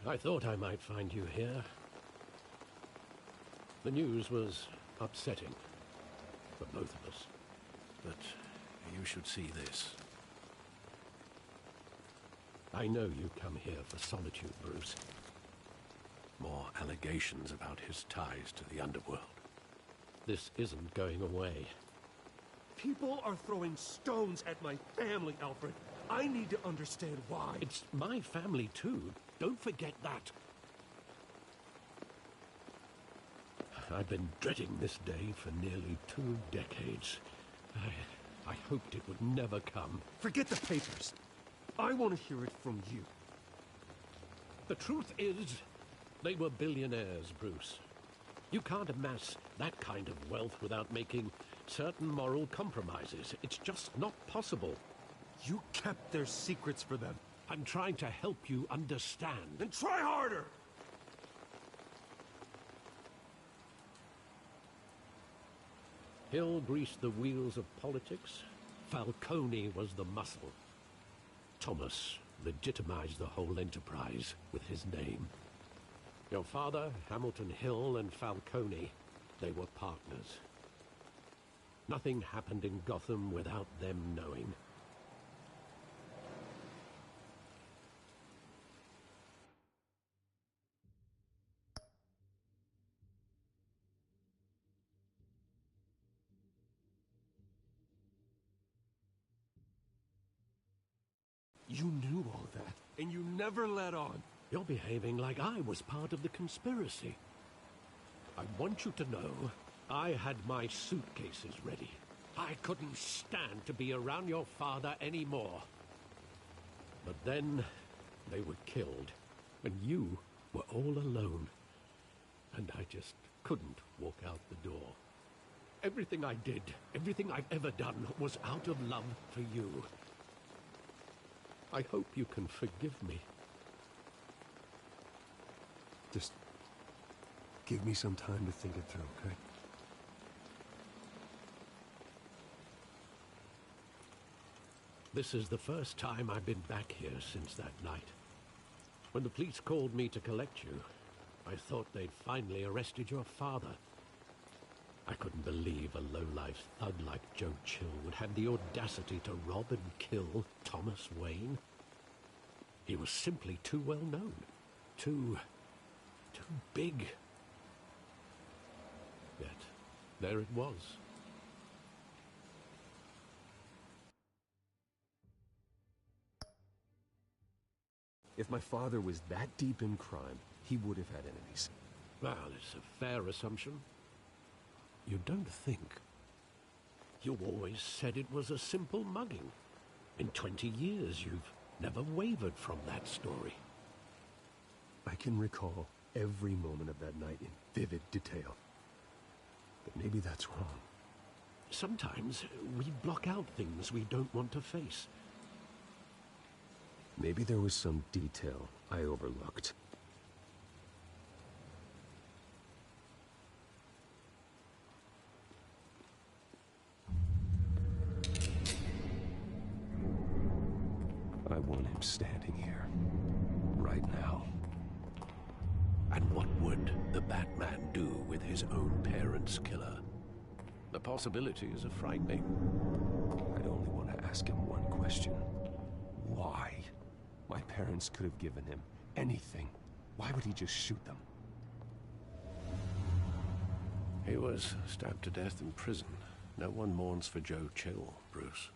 I thought I might find you here. The news was upsetting for both of us. But you should see this. I know you come here for solitude, Bruce. More allegations about his ties to the underworld. This isn't going away. People are throwing stones at my family, Alfred. I need to understand why. It's my family, too. Don't forget that. I've been dreading this day for nearly 2 decades. I hoped it would never come. Forget the papers. I want to hear it from you. The truth is, they were billionaires, Bruce. You can't amass that kind of wealth without making certain moral compromises. It's just not possible. You kept their secrets for them. I'm trying to help you understand. Then try harder! Hill greased the wheels of politics. Falcone was the muscle. Thomas legitimized the whole enterprise with his name. Your father, Hamilton Hill, and Falcone, they were partners. Nothing happened in Gotham without them knowing. You knew all that, and you never let on. You're behaving like I was part of the conspiracy. I want you to know, I had my suitcases ready. I couldn't stand to be around your father anymore. But then, they were killed, and you were all alone. And I just couldn't walk out the door. Everything I did, everything I've ever done, was out of love for you. I hope you can forgive me. Just give me some time to think it through, okay? This is the first time I've been back here since that night. When the police called me to collect you, I thought they'd finally arrested your father. I couldn't believe a low-life thug like Joe Chill would have the audacity to rob and kill Thomas Wayne. He was simply too well known. Too big. Yet, there it was. If my father was that deep in crime, he would have had enemies. Well, it's a fair assumption. You don't think. You always said it was a simple mugging. In 20 years, you've never wavered from that story. I can recall every moment of that night in vivid detail. But maybe that's wrong. Sometimes we block out things we don't want to face. Maybe there was some detail I overlooked. I want him standing here, right now. And what would the Batman do with his own parents' killer? The possibilities are frightening. I'd only want to ask him one question. Why? My parents could have given him anything. Why would he just shoot them? He was stabbed to death in prison. No one mourns for Joe Chill, Bruce.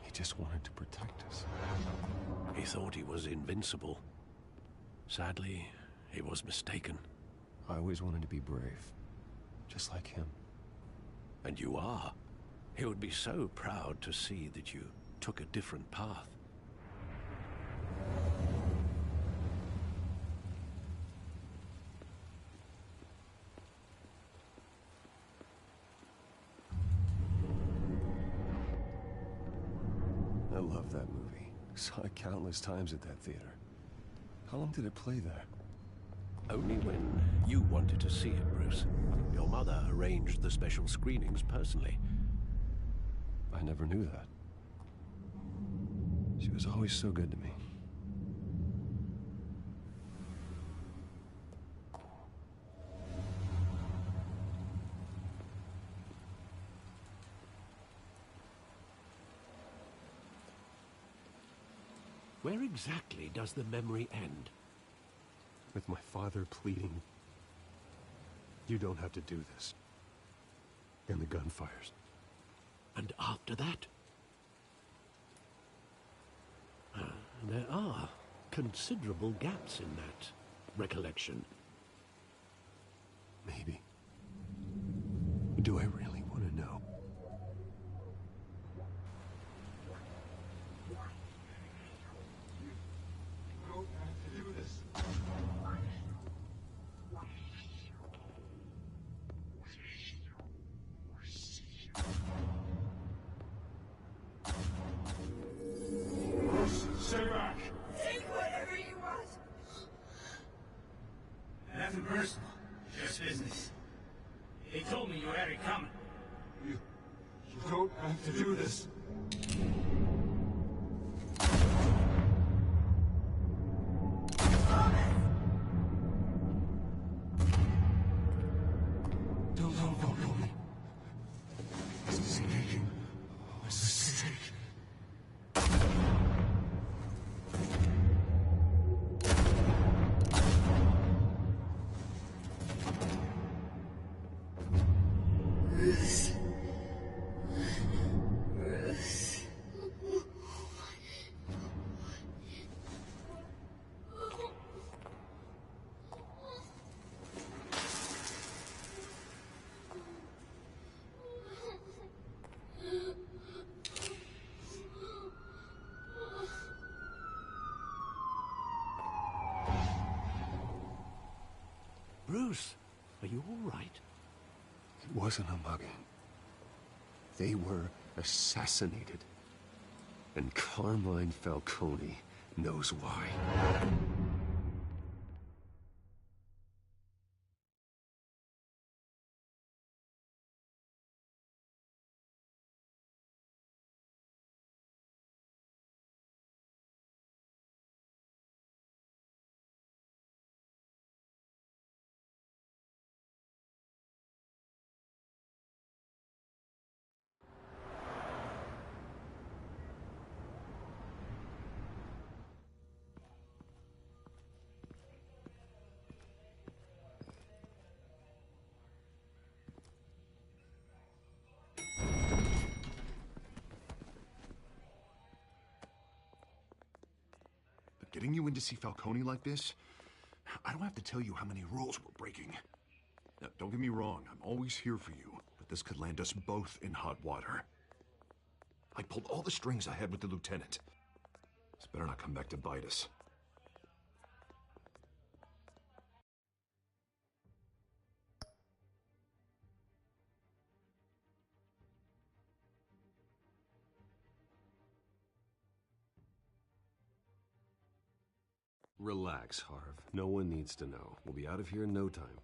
He just wanted to protect us. He thought he was invincible. Sadly, he was mistaken. I always wanted to be brave, just like him. And you are. He would be so proud to see that you took a different path. I love that movie. Saw it countless times at that theater. How long did it play there? Only when you wanted to see it, Bruce. Your mother arranged the special screenings personally. I never knew that. She was always so good to me. Where exactly does the memory end? With my father pleading, "You don't have to do this." And the gunfires. And after that? There are considerable gaps in that recollection. Maybe. Do I really want to know? Stay back! Take whatever you want! Nothing personal, just business. They told me you had it coming. You don't have to do this. Don't kill me. It's a mistake. It's a mistake. Bruce, are you all right? It wasn't a mugging. They were assassinated. And Carmine Falcone knows why. Getting you in to see Falcone like this, I don't have to tell you how many rules we're breaking. Now, don't get me wrong, I'm always here for you, but this could land us both in hot water. I pulled all the strings I had with the lieutenant. This better not come back to bite us. Relax, Harv. No one needs to know. We'll be out of here in no time.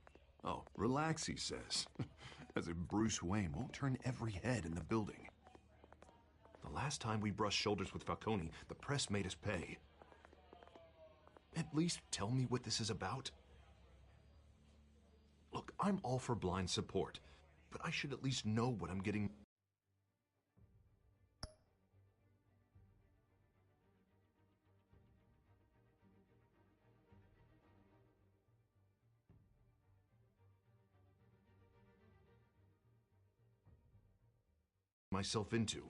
Oh, relax, he says. As if Bruce Wayne won't turn every head in the building. The last time we brushed shoulders with Falcone, the press made us pay. At least tell me what this is about. Look, I'm all for blind support, but I should at least know what I'm getting. Myself into.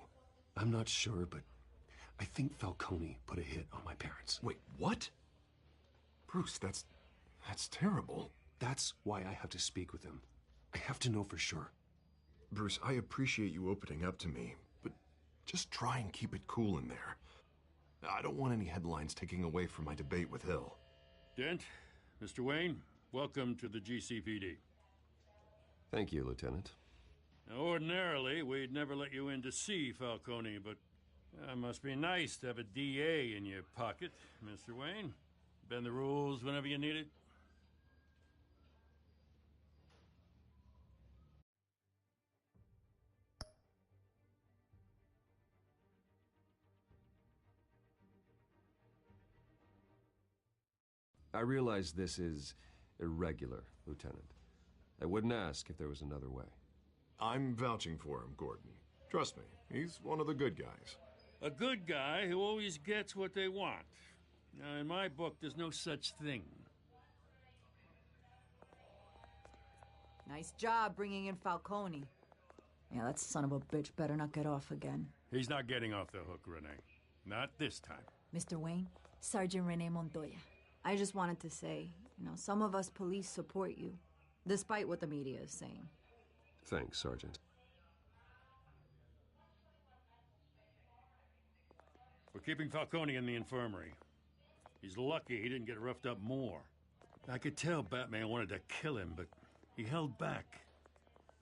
I'm not sure, but I think Falcone put a hit on my parents. Wait, what? Bruce, that's terrible. That's why I have to speak with him. I have to know for sure. Bruce, I appreciate you opening up to me, but just try and keep it cool in there. I don't want any headlines taking away from my debate with Hill. Dent, Mr. Wayne, welcome to the GCPD. Thank you, Lieutenant. Now, ordinarily, we'd never let you in to see Falcone, but it must be nice to have a DA in your pocket, Mr. Wayne. Bend the rules whenever you need it. I realize this is irregular, Lieutenant. I wouldn't ask if there was another way. I'm vouching for him, Gordon. Trust me, he's one of the good guys. A good guy who always gets what they want. Now, in my book, there's no such thing. Nice job bringing in Falcone. Yeah, that son of a bitch better not get off again. He's not getting off the hook, Renee. Not this time. Mr. Wayne, Sergeant Renee Montoya. I just wanted to say, some of us police support you, despite what the media is saying. Thanks, Sergeant. We're keeping Falcone in the infirmary. He's lucky he didn't get roughed up more. I could tell Batman wanted to kill him, but he held back.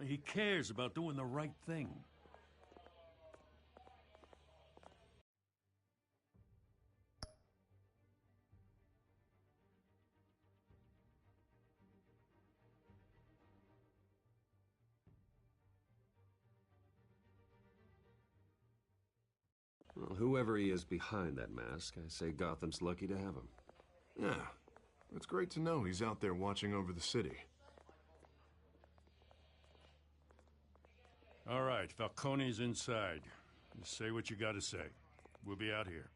He cares about doing the right thing. Well, whoever he is behind that mask, I say Gotham's lucky to have him. Yeah, it's great to know he's out there watching over the city. All right, Falcone's inside. Just say what you gotta say. We'll be out here.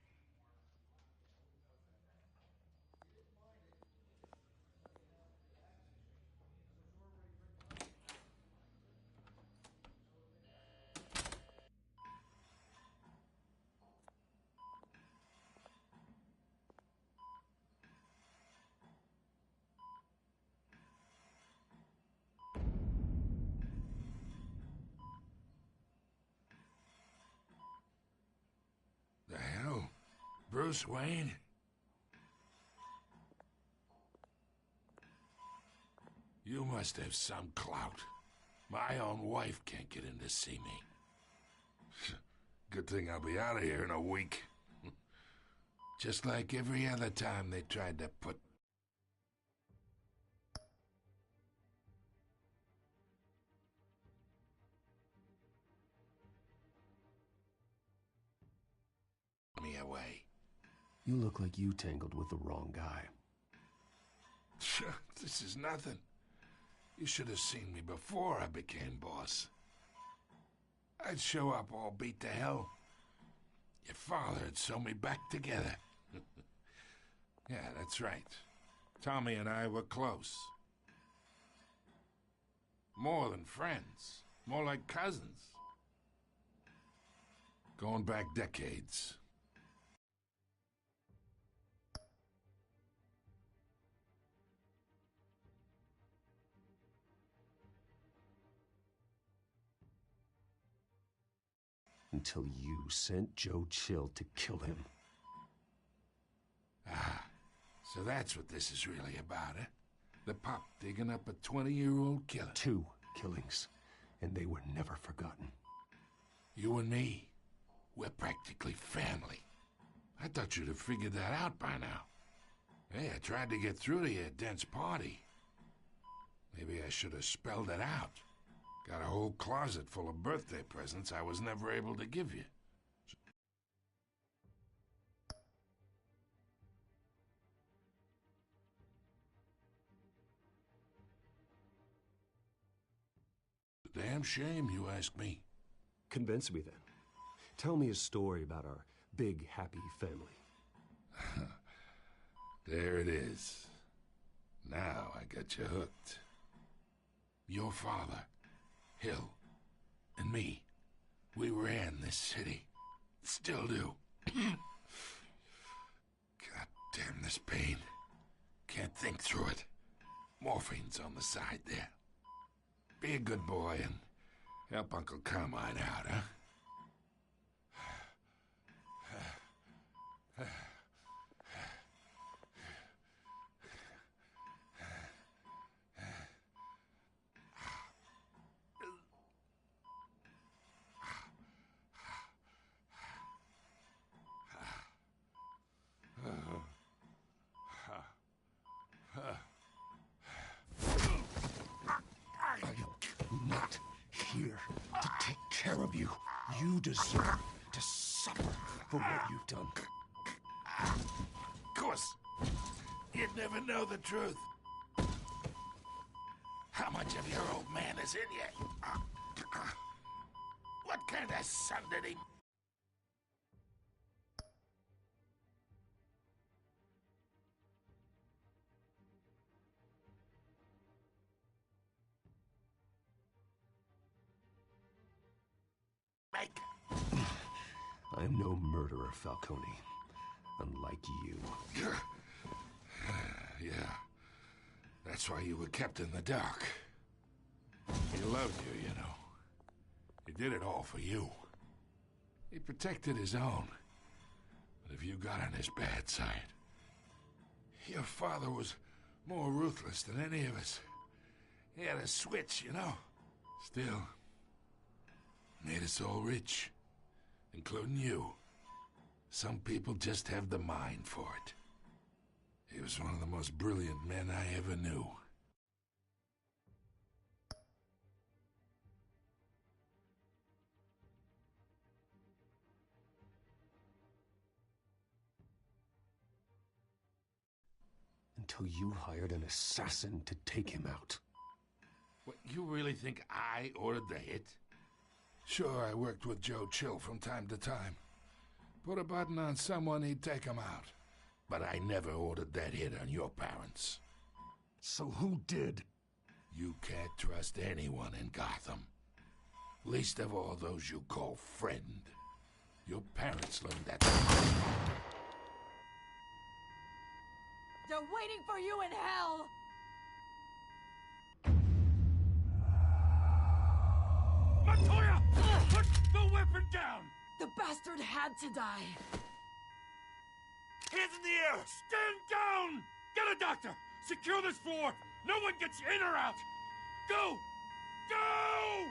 The hell? Bruce Wayne? You must have some clout. My own wife can't get in to see me. Good thing I'll be out of here in a week. Just like every other time they tried to put me away. You look like you tangled with the wrong guy. This is nothing. You should have seen me before I became boss. I'd show up all beat to hell. Your father would sew me back together. Yeah, that's right. Tommy and I were close. More than friends. More like cousins. Going back decades. Until you sent Joe Chill to kill him. Ah, so that's what this is really about, eh? The pup digging up a 20-year-old killer. 2 killings, and they were never forgotten. You and me, we're practically family. I thought you'd have figured that out by now. Hey, I tried to get through to your dense party. Maybe I should have spelled it out. Got a whole closet full of birthday presents I was never able to give you. It's a damn shame, you ask me. Convince me then. Tell me a story about our big, happy family. There it is. Now I got you hooked. Your father, Hill, and me, we ran this city. Still do. God damn this pain. Can't think through it. Morphine's on the side there. Be a good boy and help Uncle Carmine out, huh? Not here to take care of you. You deserve to suffer for what you've done. Of course. You'd never know the truth. How much of your old man is in you? What kind of son did he... make? I am no murderer, Falcone. Unlike you. Yeah. That's why you were kept in the dark. He loved you, you know. He did it all for you. He protected his own. But if you got on his bad side... Your father was more ruthless than any of us. He had a switch, you know. Still, made us all rich. Including you. Some people just have the mind for it. He was one of the most brilliant men I ever knew. Until you hired an assassin to take him out. What, you really think I ordered the hit? Sure, I worked with Joe Chill from time to time. Put a button on someone, he'd take him out. But I never ordered that hit on your parents. So who did? You can't trust anyone in Gotham. Least of all those you call friend. Your parents learned that. They're waiting for you in hell! Montoya! Put the weapon down! The bastard had to die. Hands in the air! Stand down! Get a doctor! Secure this floor! No one gets in or out! Go! Go!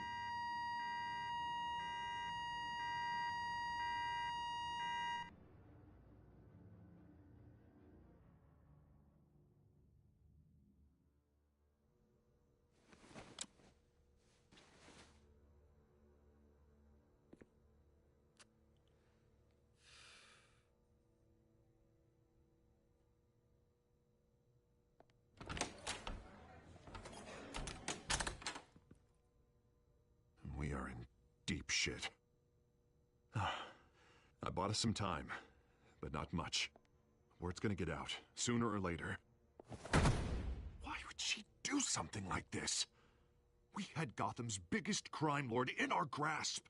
We are in deep shit. I bought us some time, but not much. Word's gonna get out, sooner or later. Why would she do something like this? We had Gotham's biggest crime lord in our grasp.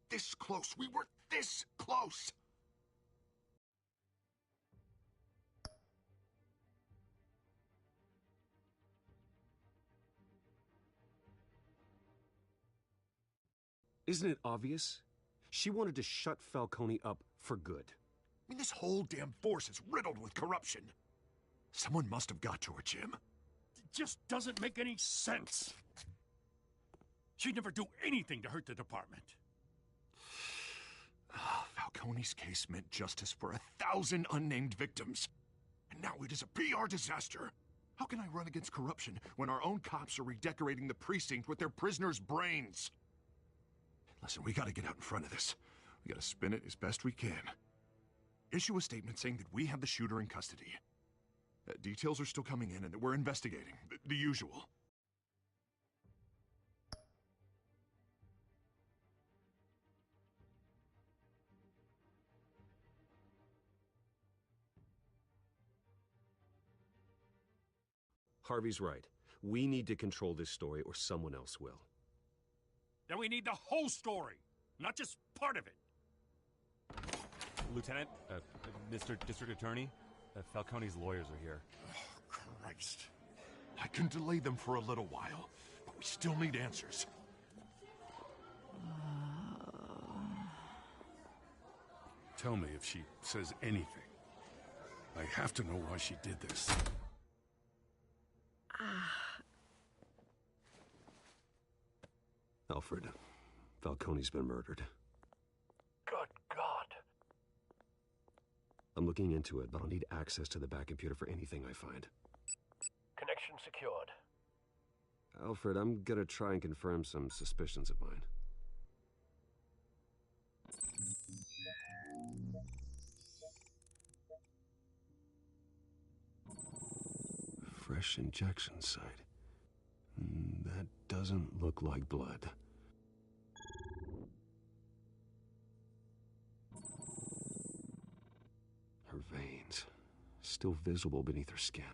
This close. We were this close. Isn't it obvious? She wanted to shut Falcone up for good. I mean, this whole damn force is riddled with corruption. Someone must have got to her, Jim. It just doesn't make any sense. She'd never do anything to hurt the department. Falcone's case meant justice for 1,000 unnamed victims. And now it is a PR disaster. How can I run against corruption when our own cops are redecorating the precinct with their prisoners' brains? Listen, we gotta get out in front of this. We gotta spin it as best we can. Issue a statement saying that we have the shooter in custody. Details are still coming in and that we're investigating. The usual. Harvey's right. We need to control this story or someone else will. Then we need the whole story, not just part of it. Lieutenant, Mr. District Attorney, Falcone's lawyers are here. Oh, Christ. I can delay them for a little while, but we still need answers. Tell me if she says anything. I have to know why she did this. Alfred, Falcone's been murdered. Good God. I'm looking into it, but I'll need access to the back computer for anything I find. Connection secured. Alfred, I'm gonna try and confirm some suspicions of mine. fresh injection site. That doesn't look like blood. Her veins, still visible beneath her skin.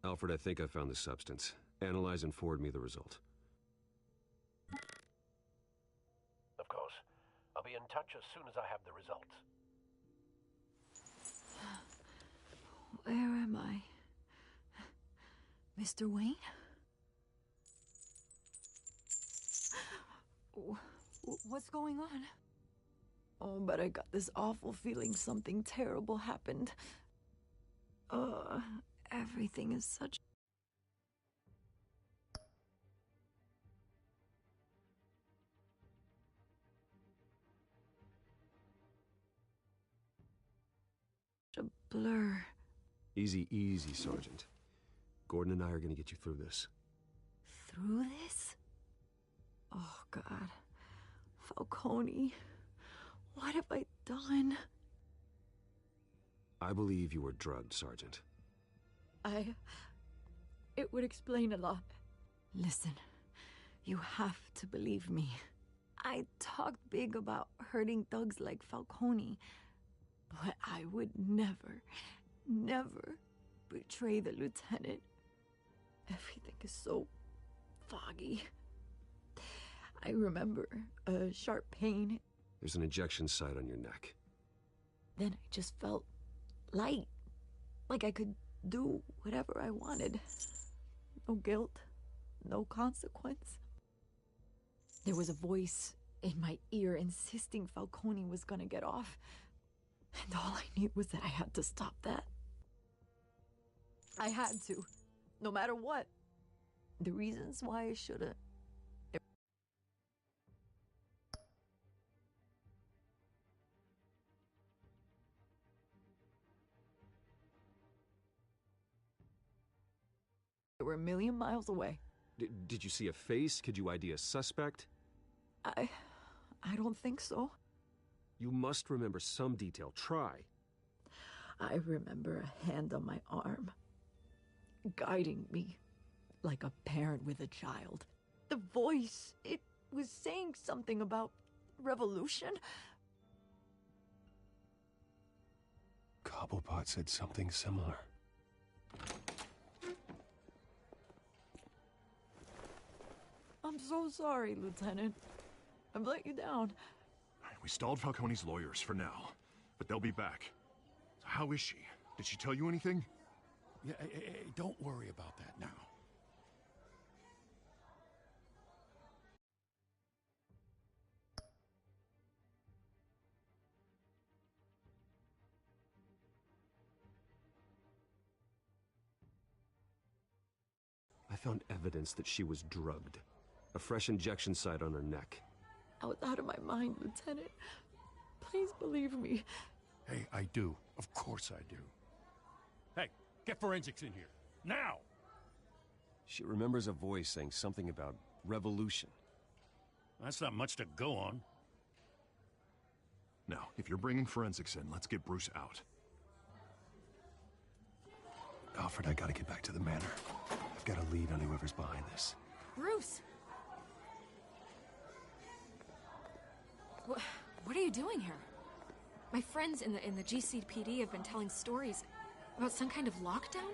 Alfred, I think I found the substance. Analyze and forward me the result. Of course. I'll be in touch as soon as I have the results. Where am I? Mr. Wayne? What's going on? Oh, but I got this awful feeling something terrible happened. Everything is such... a blur. Easy, easy, Sergeant. Gordon and I are gonna get you through this. Through this? Oh, God. Falcone. What have I done? I believe you were drugged, Sergeant. It would explain a lot. Listen, you have to believe me. I talked big about hurting thugs like Falcone, but I would never betray the lieutenant. Everything is so foggy. I remember a sharp pain. There's an injection site on your neck. Then I just felt light, like I could do whatever I wanted. No guilt, no consequence. There was a voice in my ear insisting Falcone was gonna get off. And all I knew was that I had to stop that. I had to, no matter what. The reasons why I should've. They were a million miles away. Did you see a face? Could you ID a suspect? I don't think so. You must remember some detail. Try. I remember a hand on my arm, guiding me like a parent with a child. The voice, it was saying something about revolution. Cobblepot said something similar. I'm so sorry, Lieutenant. I've let you down. We stalled Falcone's lawyers for now, but they'll be back. So how is she? Did she tell you anything? Yeah, don't worry about that now. I found evidence that she was drugged. A fresh injection site on her neck. I was out of my mind, Lieutenant. Please believe me. Hey, I do. Of course I do. Hey, get forensics in here. Now! She remembers a voice saying something about revolution. That's not much to go on. Now, if you're bringing forensics in, let's get Bruce out. Alfred, I gotta get back to the manor. I've got a lead on whoever's behind this. Bruce! What are you doing here? My friends in the GCPD have been telling stories about some kind of lockdown?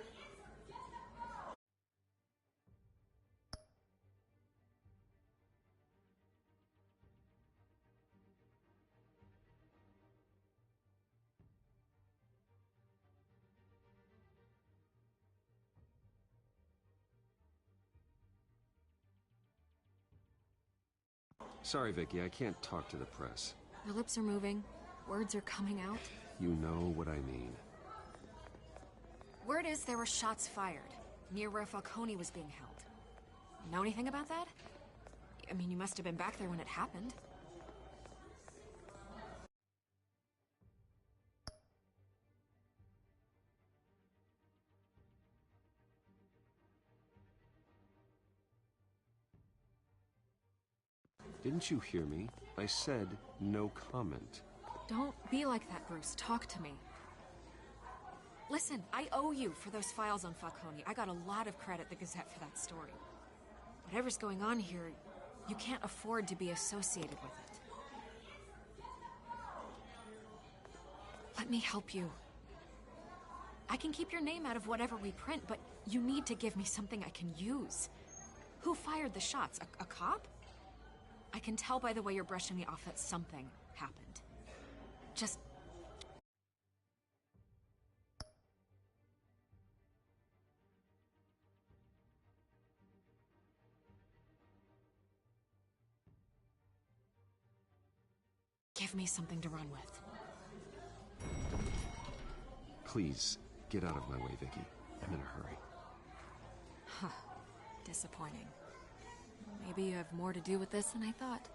Sorry, Vicky, I can't talk to the press. Your lips are moving. Words are coming out. You know what I mean. Word is there were shots fired near where Falcone was being held. Know anything about that? I mean, you must have been back there when it happened. Didn't you hear me? I said no comment. Don't be like that, Bruce. Talk to me. Listen, I owe you for those files on Falcone. I got a lot of credit at the Gazette for that story. Whatever's going on here, you can't afford to be associated with it. Let me help you. I can keep your name out of whatever we print, but you need to give me something I can use. Who fired the shots? A cop? I can tell by the way you're brushing me off that something happened. Just... give me something to run with. Please, get out of my way, Vicky. I'm in a hurry. Huh. Disappointing. Maybe you have more to do with this than I thought.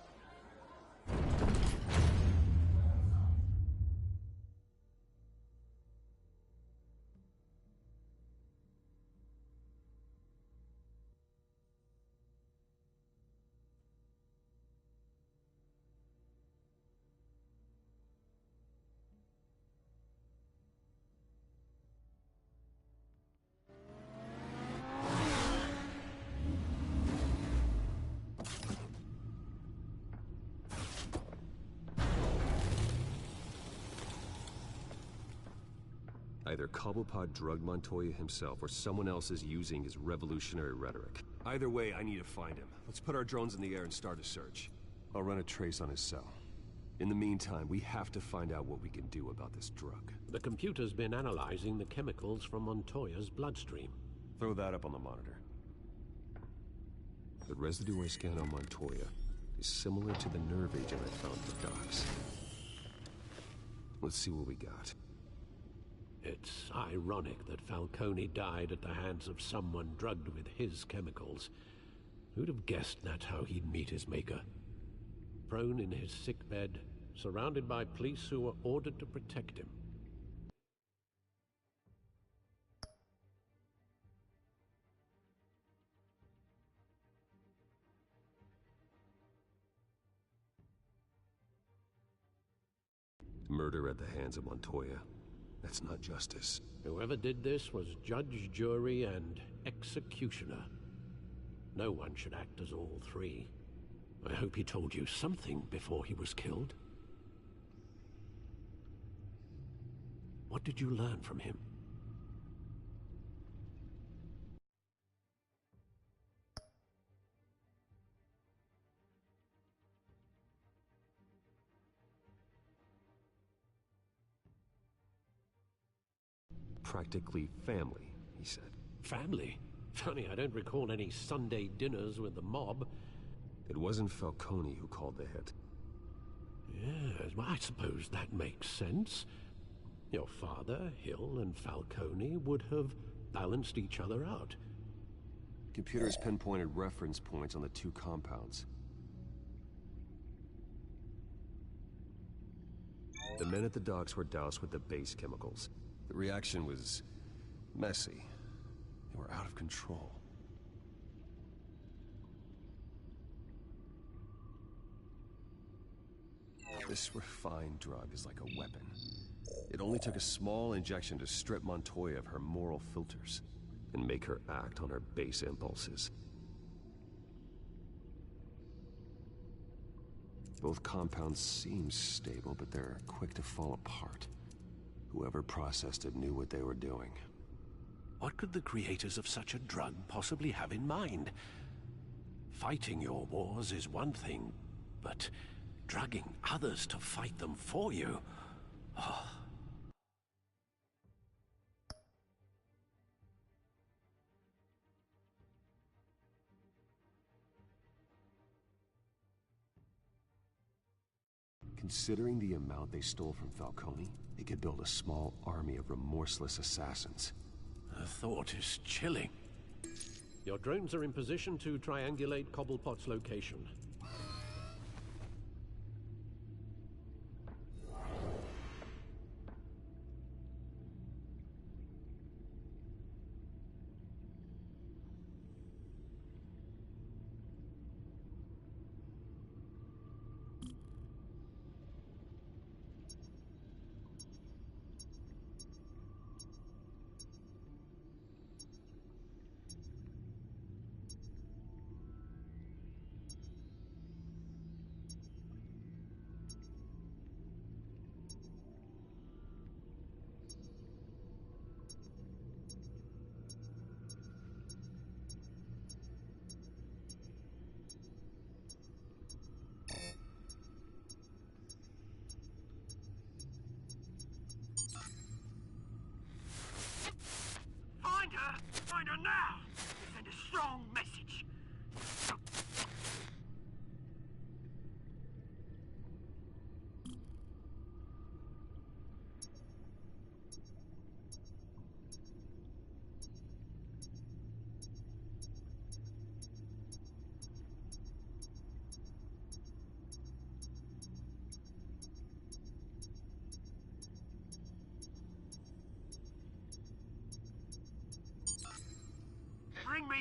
Either Cobblepot drugged Montoya himself, or someone else is using his revolutionary rhetoric. Either way, I need to find him. Let's put our drones in the air and start a search. I'll run a trace on his cell. In the meantime, we have to find out what we can do about this drug. The computer's been analyzing the chemicals from Montoya's bloodstream. Throw that up on the monitor. The residue I scanned on Montoya is similar to the nerve agent I found at the docks. Let's see what we got. It's ironic that Falcone died at the hands of someone drugged with his chemicals. Who'd have guessed that's how he'd meet his maker? Prone in his sickbed, surrounded by police who were ordered to protect him. Murder at the hands of Montoya. That's not justice. Whoever did this was judge, jury, and executioner. No one should act as all three. I hope he told you something before he was killed. What did you learn from him? Practically family, he said. Family? Funny, I don't recall any Sunday dinners with the mob. It wasn't Falcone who called the hit. Yes, well, I suppose that makes sense. Your father, Hill, and Falcone would have balanced each other out. Computers pinpointed reference points on the two compounds. The men at the docks were doused with the base chemicals. The reaction was messy. They were out of control. This refined drug is like a weapon. It only took a small injection to strip Montoya of her moral filters and make her act on her base impulses. Both compounds seem stable, but they're quick to fall apart. Whoever processed it knew what they were doing. What could the creators of such a drug possibly have in mind? Fighting your wars is one thing, but drugging others to fight them for you? Oh. Considering the amount they stole from Falcone, they could build a small army of remorseless assassins. The thought is chilling. Your drones are in position to triangulate Cobblepot's location.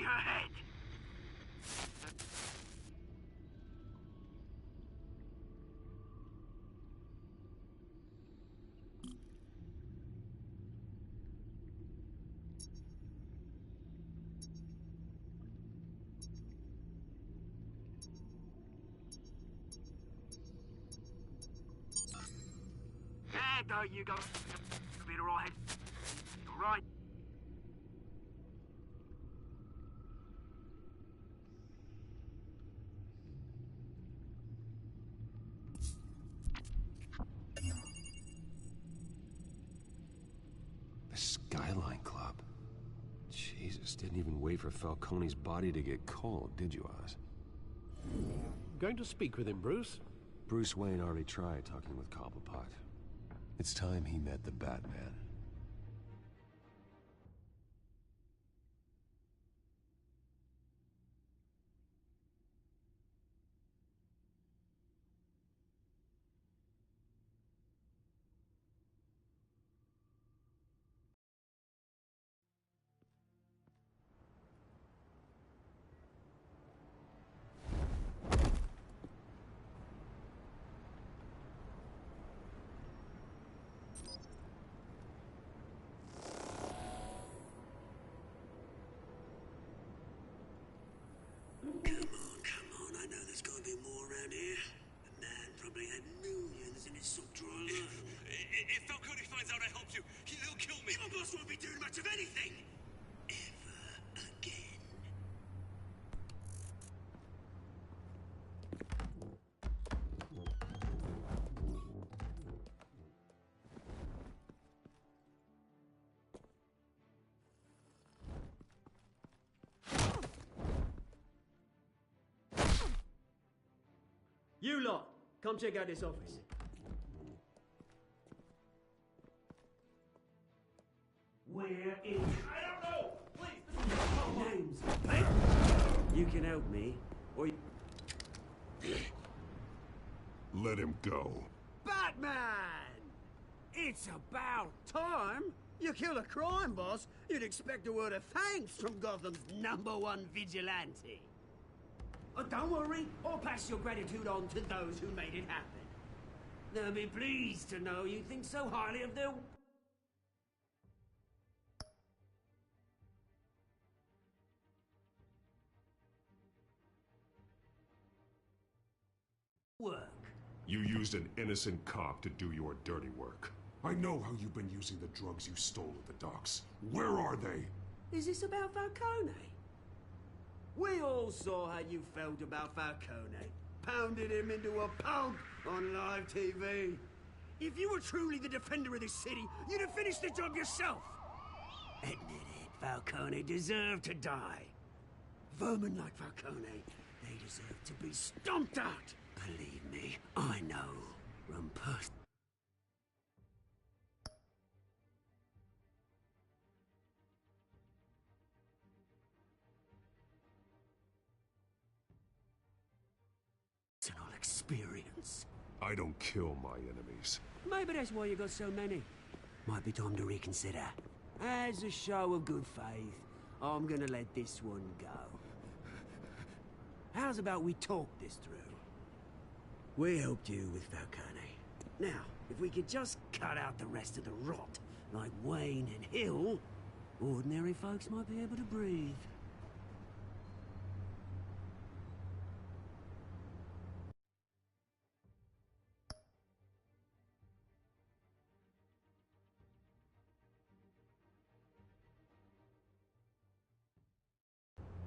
me her head! There you go. Be alright. Alright. The Skyline Club. Jesus, didn't even wait for Falcone's body to get cold, did you, Oz? Going to speak with him, Bruce? Bruce Wayne already tried talking with Cobblepot. It's time he met the Batman. If Falcone finds out I helped you, he'll kill me. Your boss won't be doing much of anything. Ever again. You lot, come check out this office. Where is... I don't know! Please, names. Hey. You can help me, or you... Let him go. Batman! It's about time! You kill a crime boss, you'd expect a word of thanks from Gotham's #1 vigilante. Oh, don't worry, I'll pass your gratitude on to those who made it happen. They'll be pleased to know you think so highly of their... work. You used an innocent cop to do your dirty work. I know how you've been using the drugs you stole at the docks. Where are they? Is this about Falcone? We all saw how you felt about Falcone. Pounded him into a pulp on live TV. If you were truly the defender of this city, you'd have finished the job yourself. Admit it, Falcone deserved to die. Vermin like Falcone, they deserve to be stomped out. Believe me, I know. From personal experience. I don't kill my enemies. Maybe that's why you got so many. Might be time to reconsider. As a show of good faith, I'm gonna let this one go. How's about we talk this through? We helped you with Falcone. Now, if we could just cut out the rest of the rot, like Wayne and Hill, ordinary folks might be able to breathe.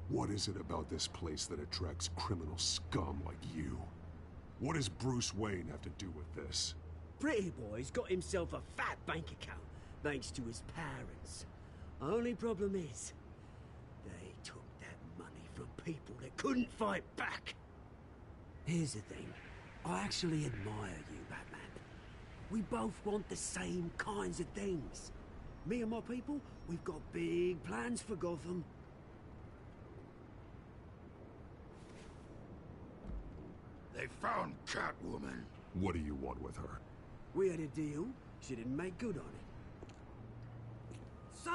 What is it about this place that attracts criminal scum like you? What does Bruce Wayne have to do with this? Pretty Boy's got himself a fat bank account, thanks to his parents. Only problem is, they took that money from people that couldn't fight back. Here's the thing, I actually admire you, Batman. We both want the same kinds of things. Me and my people, we've got big plans for Gotham. They found Catwoman. What do you want with her? We had a deal. She didn't make good on it. So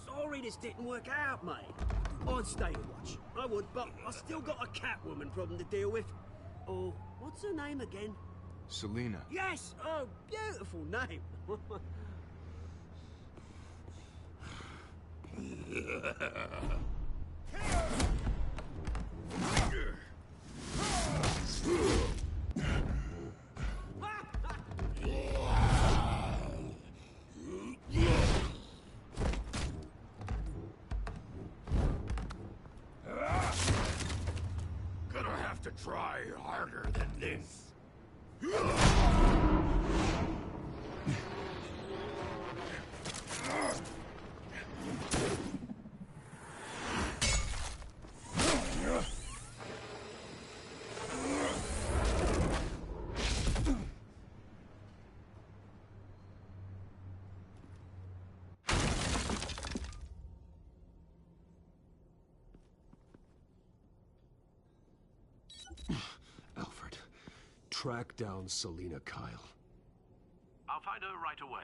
sorry this didn't work out, mate. I'd stay and watch. I would, but I still got a Catwoman problem to deal with. Oh, what's her name again? Selina. Yes! Oh, beautiful name. Gonna have to try harder than this. Alfred, track down Selina Kyle. I'll find her right away.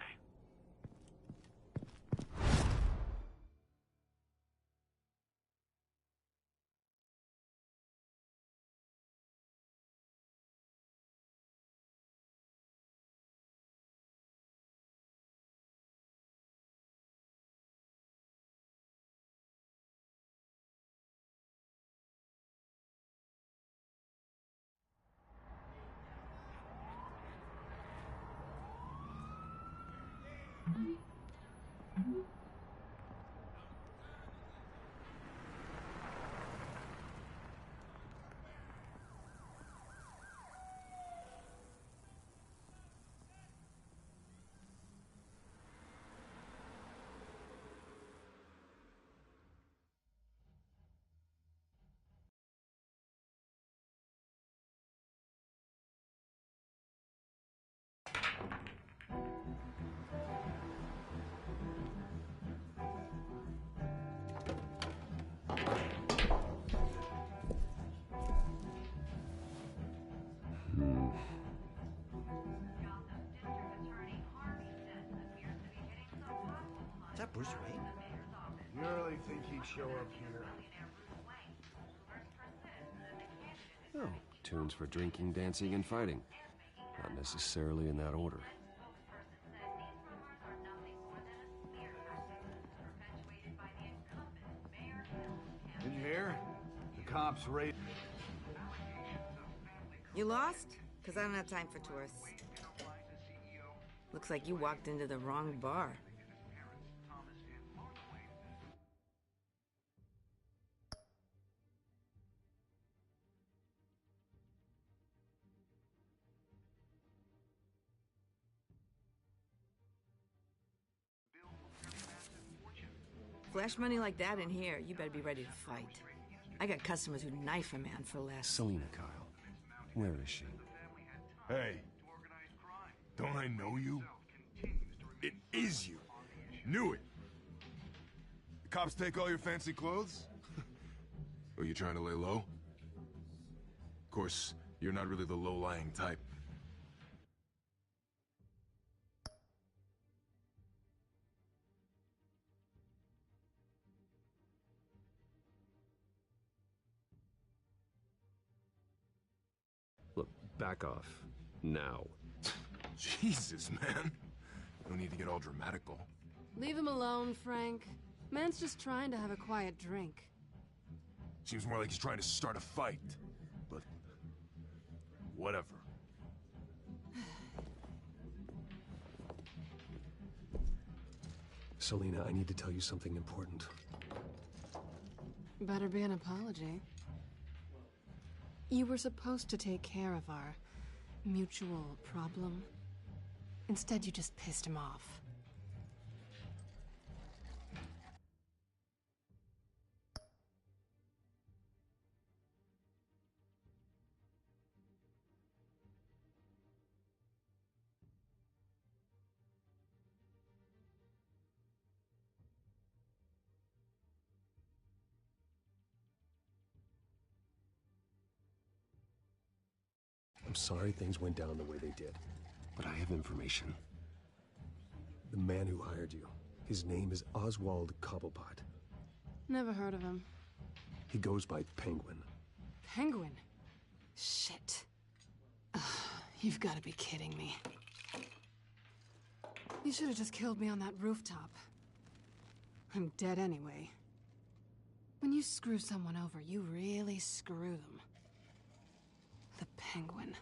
Is that Bruce Wayne? You really think he'd show up here? Oh, tunes for drinking, dancing, and fighting. Not necessarily in that order. Did you hear? The cops raided. You lost? Because I don't have time for tourists. Looks like you walked into the wrong bar. Flash money like that in here, you better be ready to fight. I got customers who knife a man for less. Selina Kyle. Where is she? Hey, don't I know you? It is you. Knew it. The cops take all your fancy clothes? Are you trying to lay low? Of course, you're not really the low-lying type. Look, back off. Now. Jesus, man. No need to get all dramatical. Leave him alone, Frank. Man's just trying to have a quiet drink. Seems more like he's trying to start a fight. But... whatever. Selina, I need to tell you something important. Better be an apology. You were supposed to take care of our mutual problem. Instead, you just pissed him off. I'm sorry things went down the way they did, but I have information. The man who hired you, His name is Oswald Cobblepot. Never heard of him. He goes by Penguin. Penguin? Shit. Ugh, you've got to be kidding me. You should have just killed me on that rooftop. I'm dead anyway. When you screw someone over, you really screw them. The Penguin.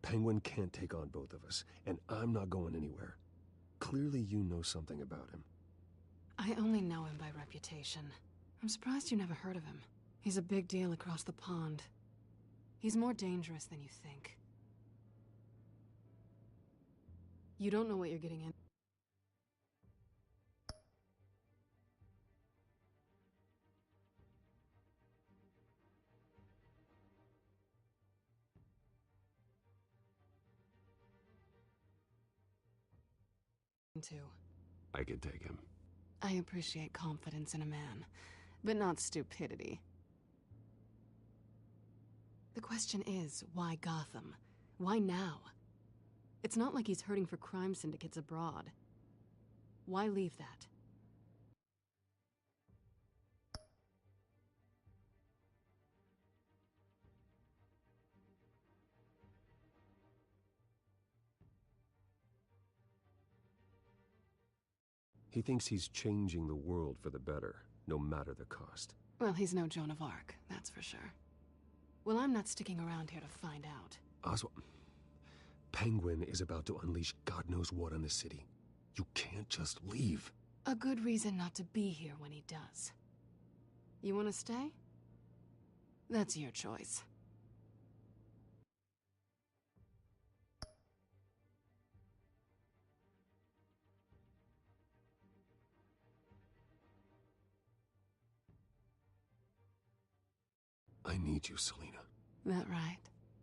Penguin can't take on both of us, and I'm not going anywhere. Clearly you know something about him. I only know him by reputation. I'm surprised you never heard of him. He's a big deal across the pond. He's more dangerous than you think. You don't know what you're getting into. I could take him. I appreciate confidence in a man, but not stupidity. The question is, why Gotham? Why now? It's not like he's hurting for crime syndicates abroad. Why leave that? He thinks he's changing the world for the better, no matter the cost. Well, he's no Joan of Arc, that's for sure. Well, I'm not sticking around here to find out. Oswald, Penguin is about to unleash God knows what on the city. You can't just leave. A good reason not to be here when he does. You want to stay? That's your choice. I need you, Selina. That right?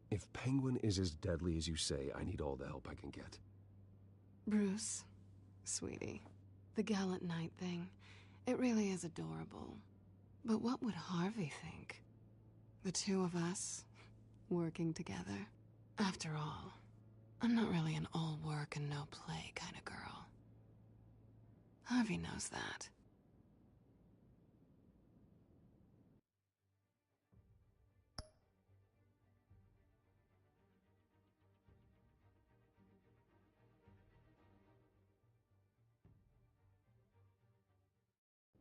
If Penguin is as deadly as you say, I need all the help I can get. Bruce, sweetie, the gallant knight thing, it really is adorable. But what would Harvey think? The two of us, working together? After all, I'm not really an all work and no play kind of girl. Harvey knows that.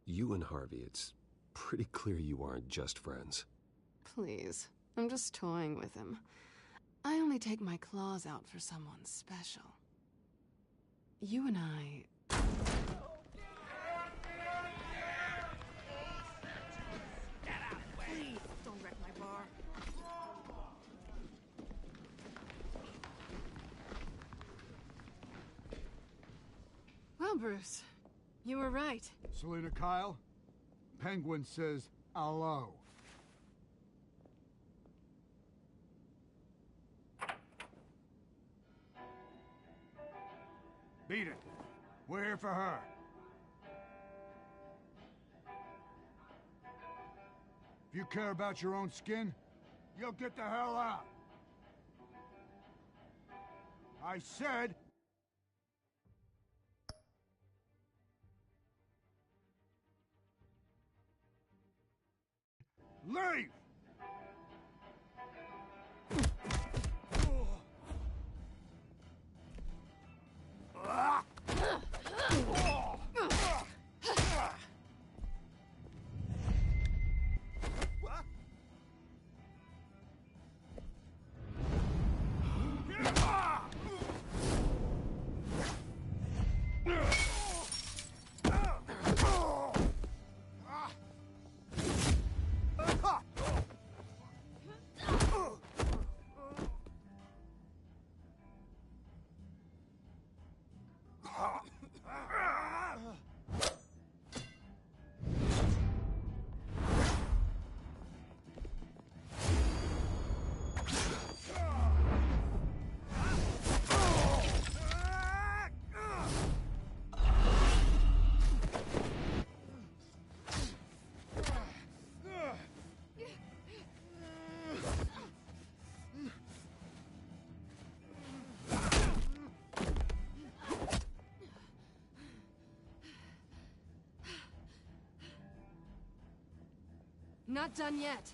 You and Harvey, it's pretty clear you aren't just friends. Please, I'm just toying with him. I only take my claws out for someone special. You and I... Please, don't wreck my bar. Well, Bruce, you were right. Selina Kyle, Penguin says hello. Beat it. We're here for her. If you care about your own skin, you'll get the hell out. I said... leave! Not done yet.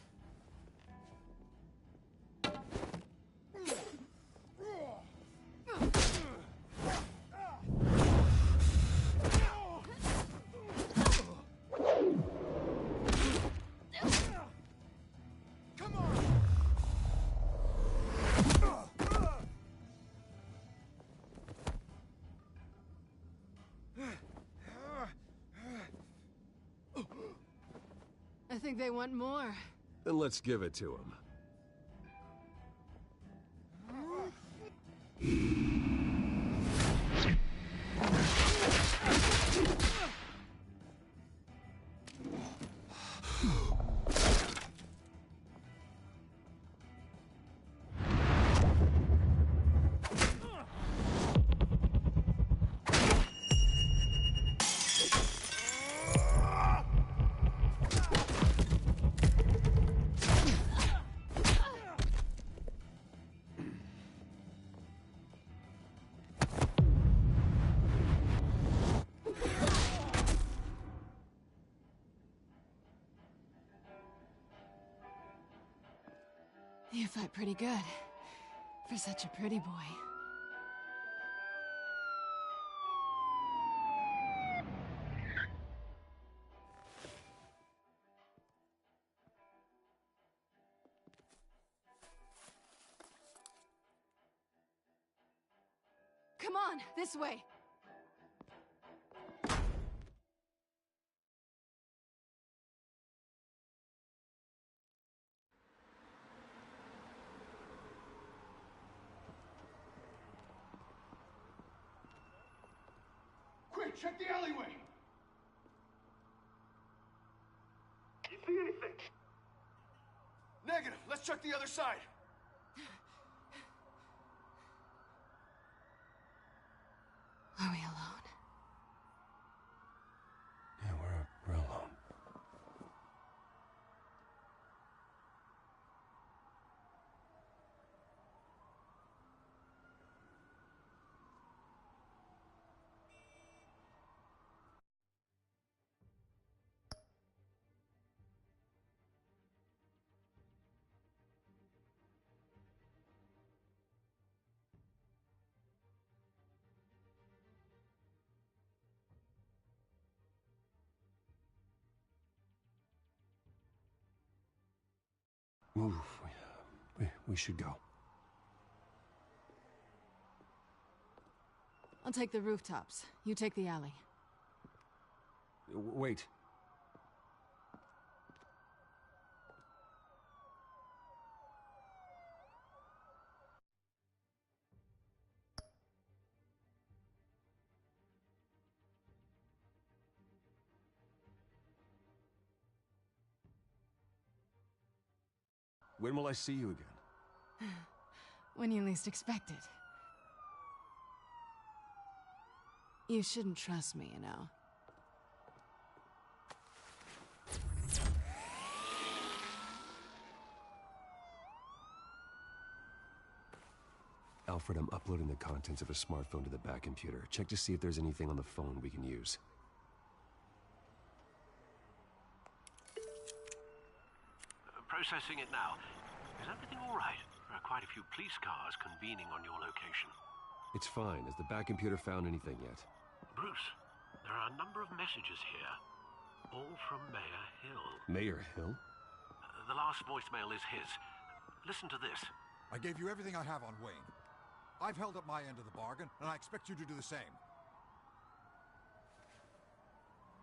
I think they want more. Then let's give it to them. You fight pretty good. For such a pretty boy. Come on, this way. Quick, check the alleyway! You see anything? Negative. Let's check the other side. Are we alone? Yeah, we're alone. Ooh, we should go. I'll take the rooftops. You take the alley. Wait. When will I see you again? When you least expect it. You shouldn't trust me, you know. Alfred, I'm uploading the contents of a smartphone to the back computer. Check to see if there's anything on the phone we can use. Processing it now. Is everything all right? There are quite a few police cars convening on your location. It's fine. Has the back computer found anything yet? Bruce, there are a number of messages here. All from Mayor Hill. Mayor Hill? The last voicemail is his. Listen to this. I gave you everything I have on Wayne. I've held up my end of the bargain, and I expect you to do the same.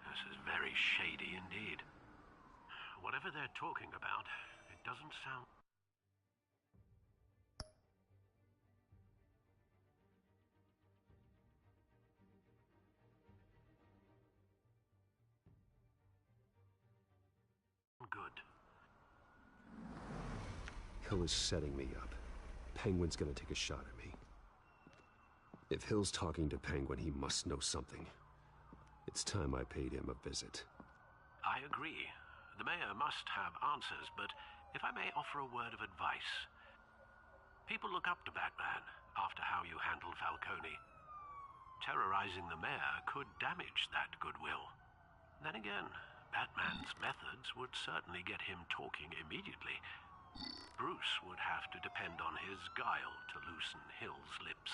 This is very shady indeed. Whatever they're talking about, it doesn't sound... good. Hill is setting me up. Penguin's gonna take a shot at me. If Hill's talking to Penguin, he must know something. It's time I paid him a visit. I agree. The mayor must have answers, but if I may offer a word of advice. People look up to Batman after how you handled Falcone. Terrorizing the mayor could damage that goodwill. Then again, Batman's methods would certainly get him talking immediately. Bruce would have to depend on his guile to loosen Hill's lips.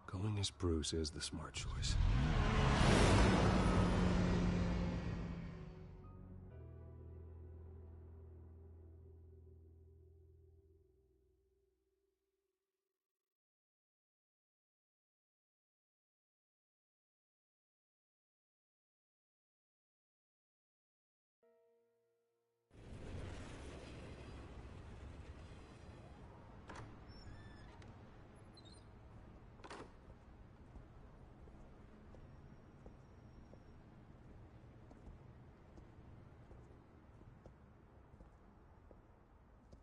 Going as Bruce is the smart choice.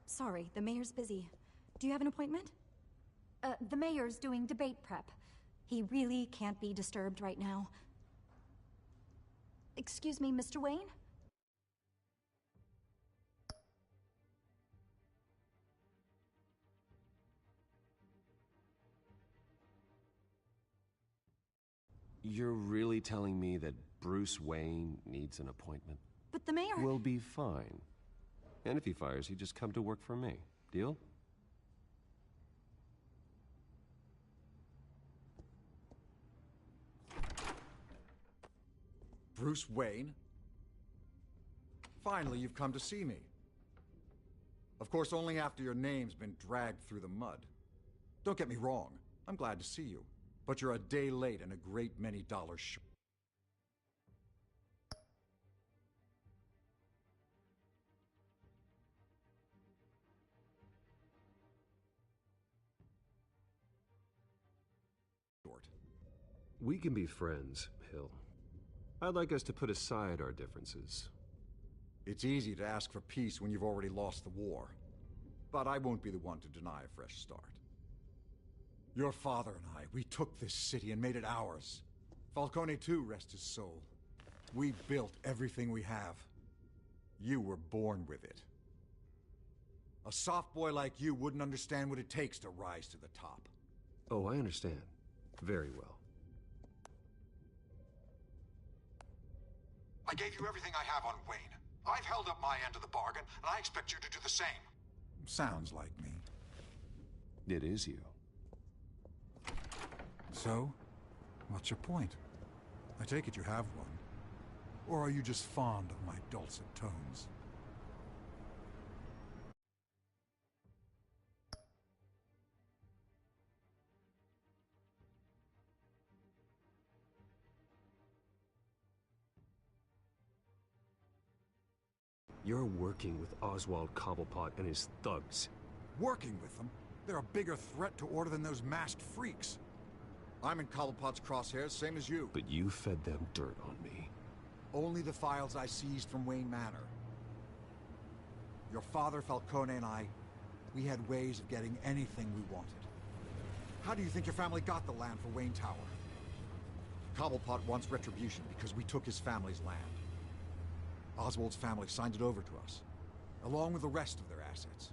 Sorry, the mayor's busy. Do you have an appointment? The mayor's doing debate prep. He really can't be disturbed right now. Excuse me, Mr. Wayne? You're really telling me that Bruce Wayne needs an appointment? But the mayor... We'll be fine. And if he fires, he'd just come to work for me. Deal? Bruce Wayne? Finally, you've come to see me. Of course, only after your name's been dragged through the mud. Don't get me wrong, I'm glad to see you. But you're a day late and a great many dollars short. We can be friends, Hill. I'd like us to put aside our differences. It's easy to ask for peace when you've already lost the war. But I won't be the one to deny a fresh start. Your father and I, we took this city and made it ours. Falcone too, rest his soul. We built everything we have. You were born with it. A soft boy like you wouldn't understand what it takes to rise to the top. Oh, I understand. Very well. I gave you everything I have on Wayne. I've held up my end of the bargain, and I expect you to do the same. Sounds like me. It is you. So, what's your point? I take it you have one. Or are you just fond of my dulcet tones? You're working with Oswald Cobblepot and his thugs. Working with them? They're a bigger threat to order than those masked freaks. I'm in Cobblepot's crosshairs, same as you. But you fed them dirt on me. Only the files I seized from Wayne Manor. Your father, Falcone, and I, we had ways of getting anything we wanted. How do you think your family got the land for Wayne Tower? Cobblepot wants retribution because we took his family's land. Oswald's family signed it over to us, along with the rest of their assets.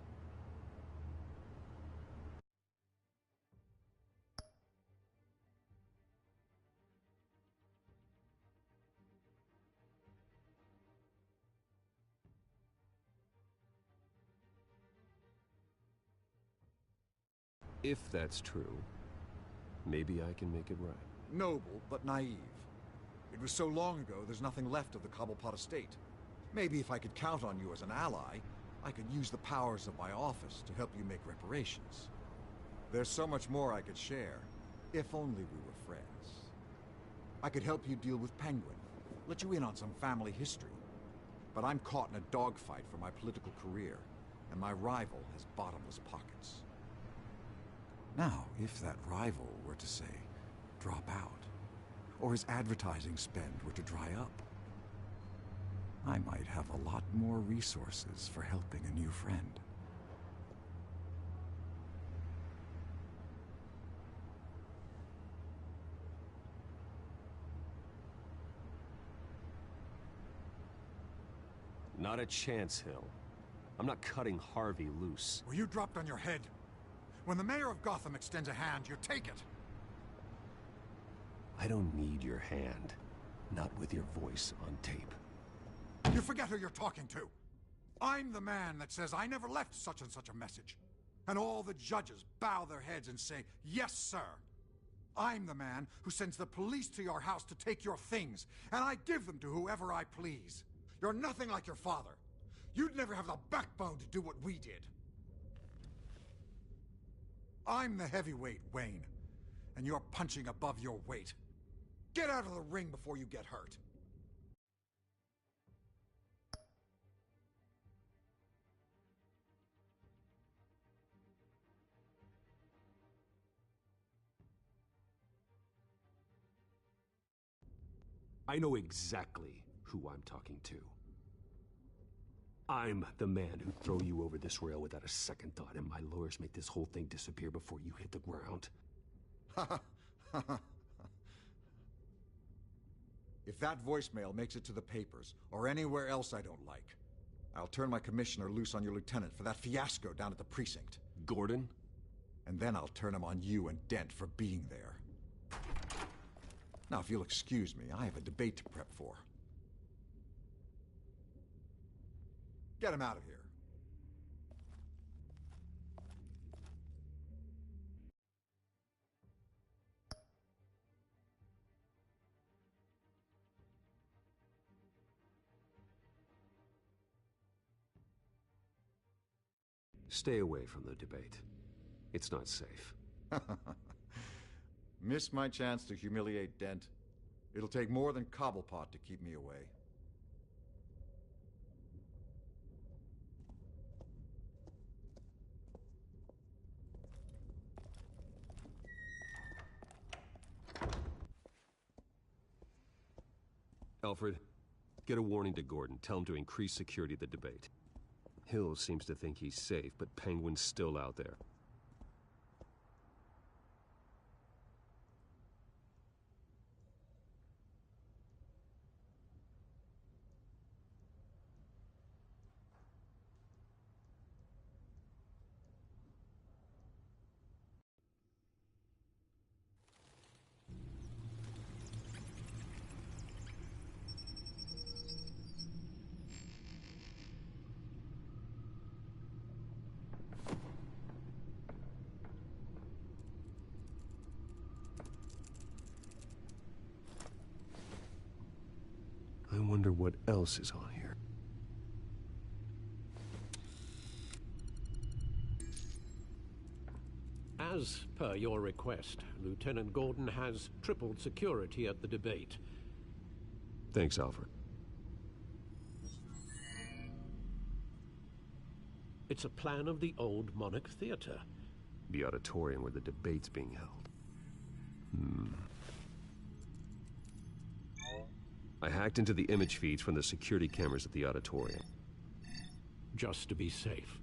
If that's true, maybe I can make it right. Noble, but naive. It was so long ago, there's nothing left of the Cobblepot estate. Maybe if I could count on you as an ally, I could use the powers of my office to help you make reparations. There's so much more I could share, if only we were friends. I could help you deal with Penguin, let you in on some family history. But I'm caught in a dogfight for my political career, and my rival has bottomless pockets. Now, if that rival were to say, drop out, or his advertising spend were to dry up, I might have a lot more resources for helping a new friend. Not a chance, Hill. I'm not cutting Harvey loose. Were you dropped on your head? When the mayor of Gotham extends a hand, you take it. I don't need your hand. Not with your voice on tape. You forget who you're talking to. I'm the man that says I never left such and such a message. And all the judges bow their heads and say, yes, sir. I'm the man who sends the police to your house to take your things, and I give them to whoever I please. You're nothing like your father. You'd never have the backbone to do what we did. I'm the heavyweight, Wayne, and you're punching above your weight. Get out of the ring before you get hurt. I know exactly who I'm talking to. I'm the man who'd throw you over this rail without a second thought, and my lawyers make this whole thing disappear before you hit the ground. If that voicemail makes it to the papers, or anywhere else I don't like, I'll turn my commissioner loose on your lieutenant for that fiasco down at the precinct. Gordon? And then I'll turn him on you and Dent for being there. Now, if you'll excuse me, I have a debate to prep for. Get him out of here. Stay away from the debate. It's not safe. Miss my chance to humiliate Dent. It'll take more than Cobblepot to keep me away. Alfred, get a warning to Gordon. Tell him to increase security at the debate. Hill seems to think he's safe, but Penguin's still out there. I wonder what else is on here. As per your request, Lieutenant Gordon has tripled security at the debate. Thanks, Alfred. It's a plan of the old Monarch Theater. The auditorium where the debate's being held. I hacked into the image feeds from the security cameras at the auditorium. Just to be safe.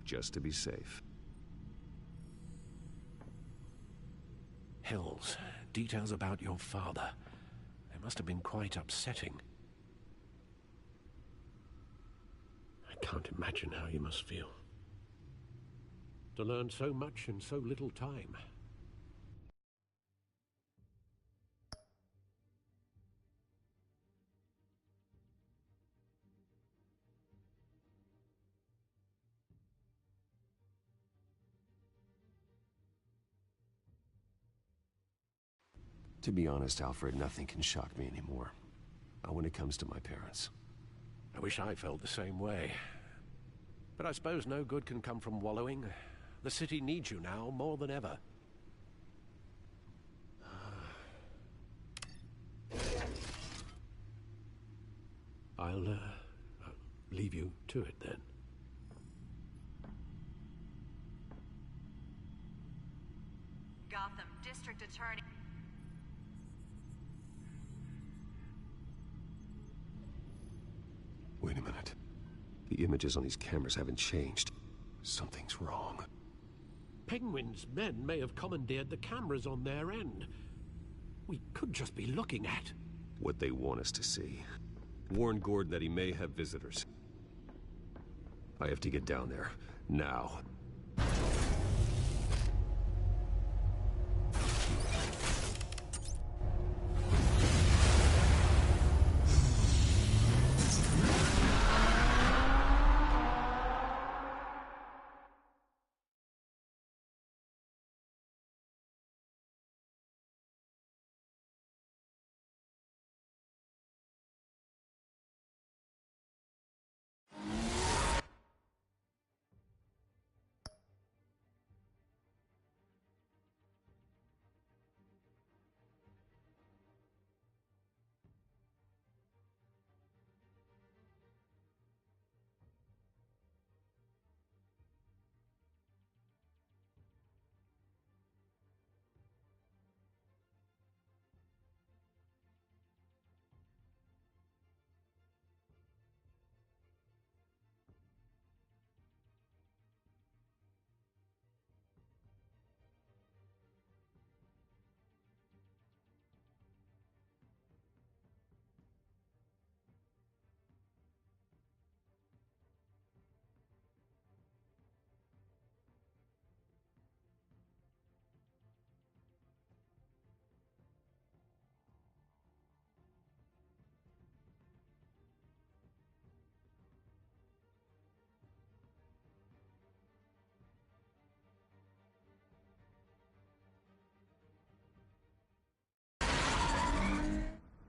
Just to be safe. Hills, details about your father. They must have been quite upsetting. I can't imagine how you must feel. To learn so much in so little time. To be honest, Alfred, nothing can shock me anymore. Not when it comes to my parents. I wish I felt the same way. But I suppose no good can come from wallowing. The city needs you now more than ever. I'll leave you to it then. Gotham District Attorney. Wait a minute. The images on these cameras haven't changed. Something's wrong. Penguin's men may have commandeered the cameras on their end. We could just be looking at what they want us to see. Warn Gordon that he may have visitors. I have to get down there, now.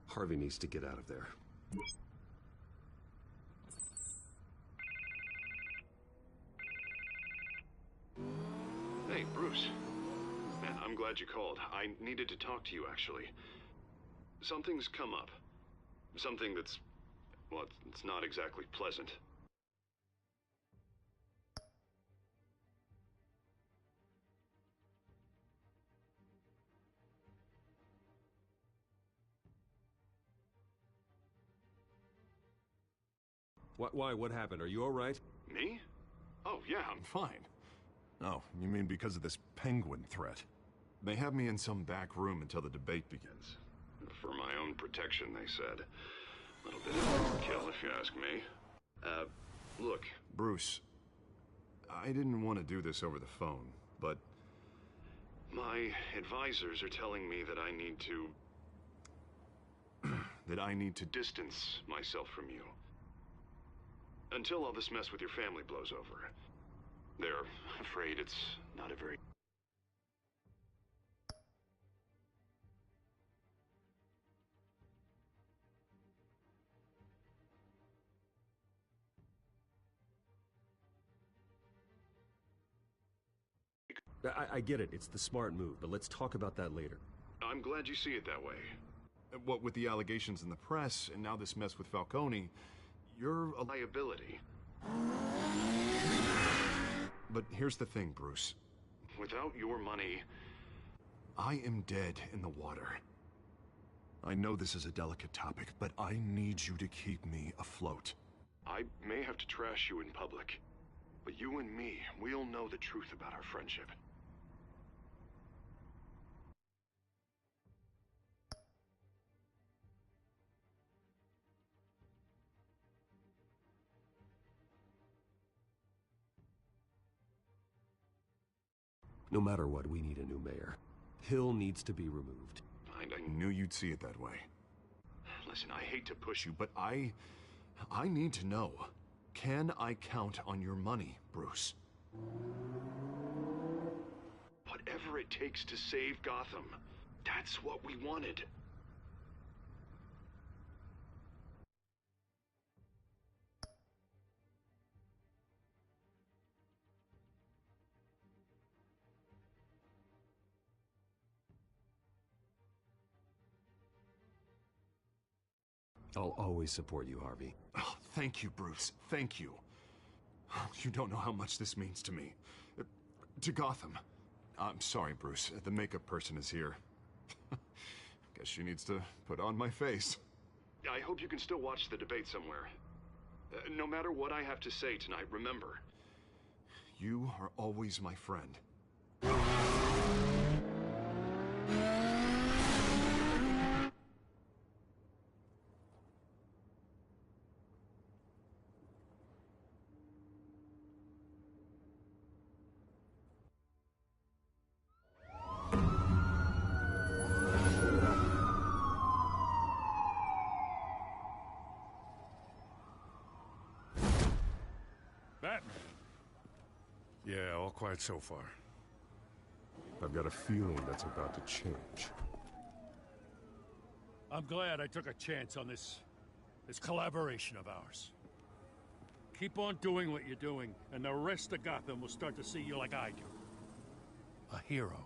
Harvey needs to get out of there. Hey, Bruce. Man, I'm glad you called. I needed to talk to you, actually. Something's come up. Something that's... well, it's not exactly pleasant. Why? What happened? Are you all right? Me? Oh, yeah, I'm fine. Oh, you mean because of this penguin threat? They have me in some back room until the debate begins. For my own protection, they said. A little bit of overkill, if you ask me. Look. Bruce, I didn't want to do this over the phone, but... my advisors are telling me that I need to... that I need to distance myself from you. Until all this mess with your family blows over. They're afraid it's not a very... I get it. It's the smart move, but let's talk about that later. I'm glad you see it that way. What with the allegations in the press, and now this mess with Falcone, you're a liability. But here's the thing, Bruce. Without your money, I am dead in the water. I know this is a delicate topic, but I need you to keep me afloat. I may have to trash you in public, but you and me, we'll know the truth about our friendship. No matter what, we need a new mayor. Hill needs to be removed. I knew you'd see it that way. Listen, I hate to push you, but I need to know. Can I count on your money, Bruce? Whatever it takes to save Gotham, that's what we wanted. I'll always support you, Harvey. Oh, thank you, Bruce. Thank you. You don't know how much this means to me. To Gotham. I'm sorry, Bruce. The makeup person is here. Guess she needs to put on my face. I hope you can still watch the debate somewhere. No matter what I have to say tonight, remember, you are always my friend. Batman? Yeah, all quiet so far. I've got a feeling that's about to change. I'm glad I took a chance on this collaboration of ours. Keep on doing what you're doing, and the rest of Gotham will start to see you like I do. A hero.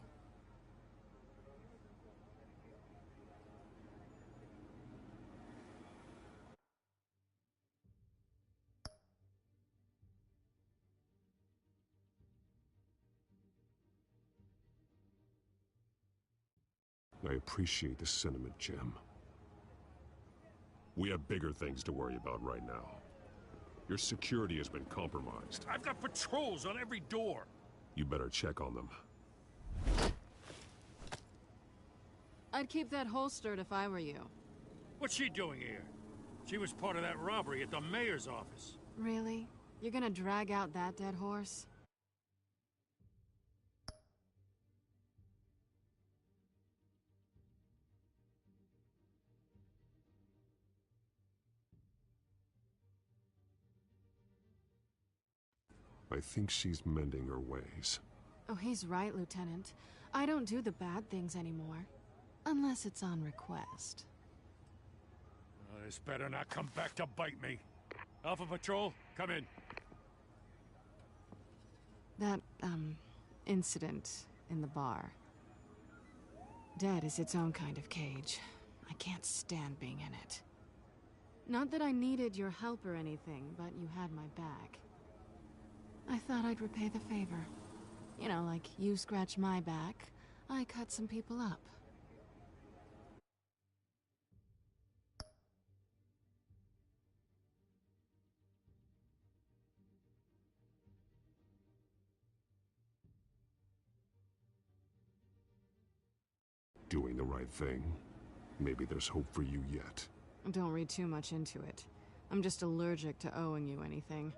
I appreciate the sentiment, Jim. We have bigger things to worry about right now. Your security has been compromised. I've got patrols on every door. You better check on them. I'd keep that holstered if I were you. What's she doing here? She was part of that robbery at the mayor's office. Really? You're gonna drag out that dead horse? I think she's mending her ways. Oh, he's right, Lieutenant. I don't do the bad things anymore. Unless it's on request. This better not come back to bite me. Alpha Patrol, come in. That, incident in the bar. Dead is its own kind of cage. I can't stand being in it. Not that I needed your help or anything, but you had my back. I thought I'd repay the favor. You know, like you scratch my back, I cut some people up. Doing the right thing. Maybe there's hope for you yet. Don't read too much into it. I'm just allergic to owing you anything.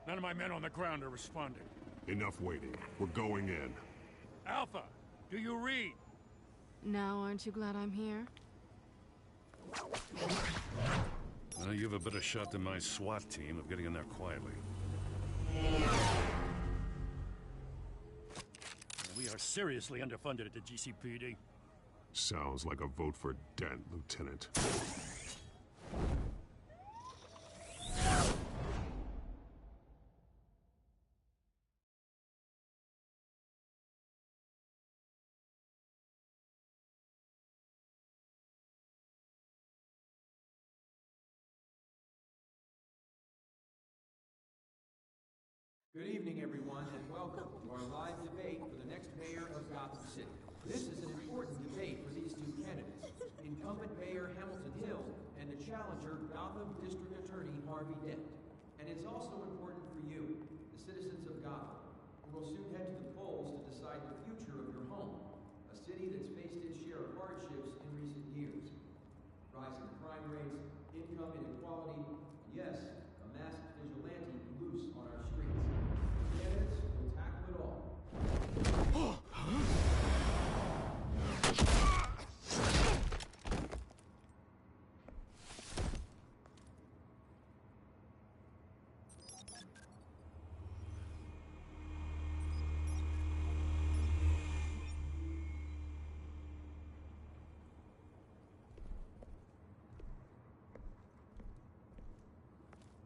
None of my men on the ground are responding. Enough waiting. We're going in. Alpha, do you read? Now, aren't you glad I'm here? Well, you have a better shot than my SWAT team of getting in there quietly. We are seriously underfunded at the GCPD. Sounds like a vote for Dent, Lieutenant. Good evening, everyone, and welcome to our live debate for the next mayor of Gotham City. This is an important debate for these two candidates, incumbent Mayor Hamilton Hill and the challenger Gotham District Attorney Harvey Dent. And it's also important for you, the citizens of Gotham, who will soon head to the polls to decide the future of your home, a city that's faced its share of hardships in recent years. Rising crime rates, income inequality, and yes, a masked vigilante loose on our streets. Candidates will tackle it all.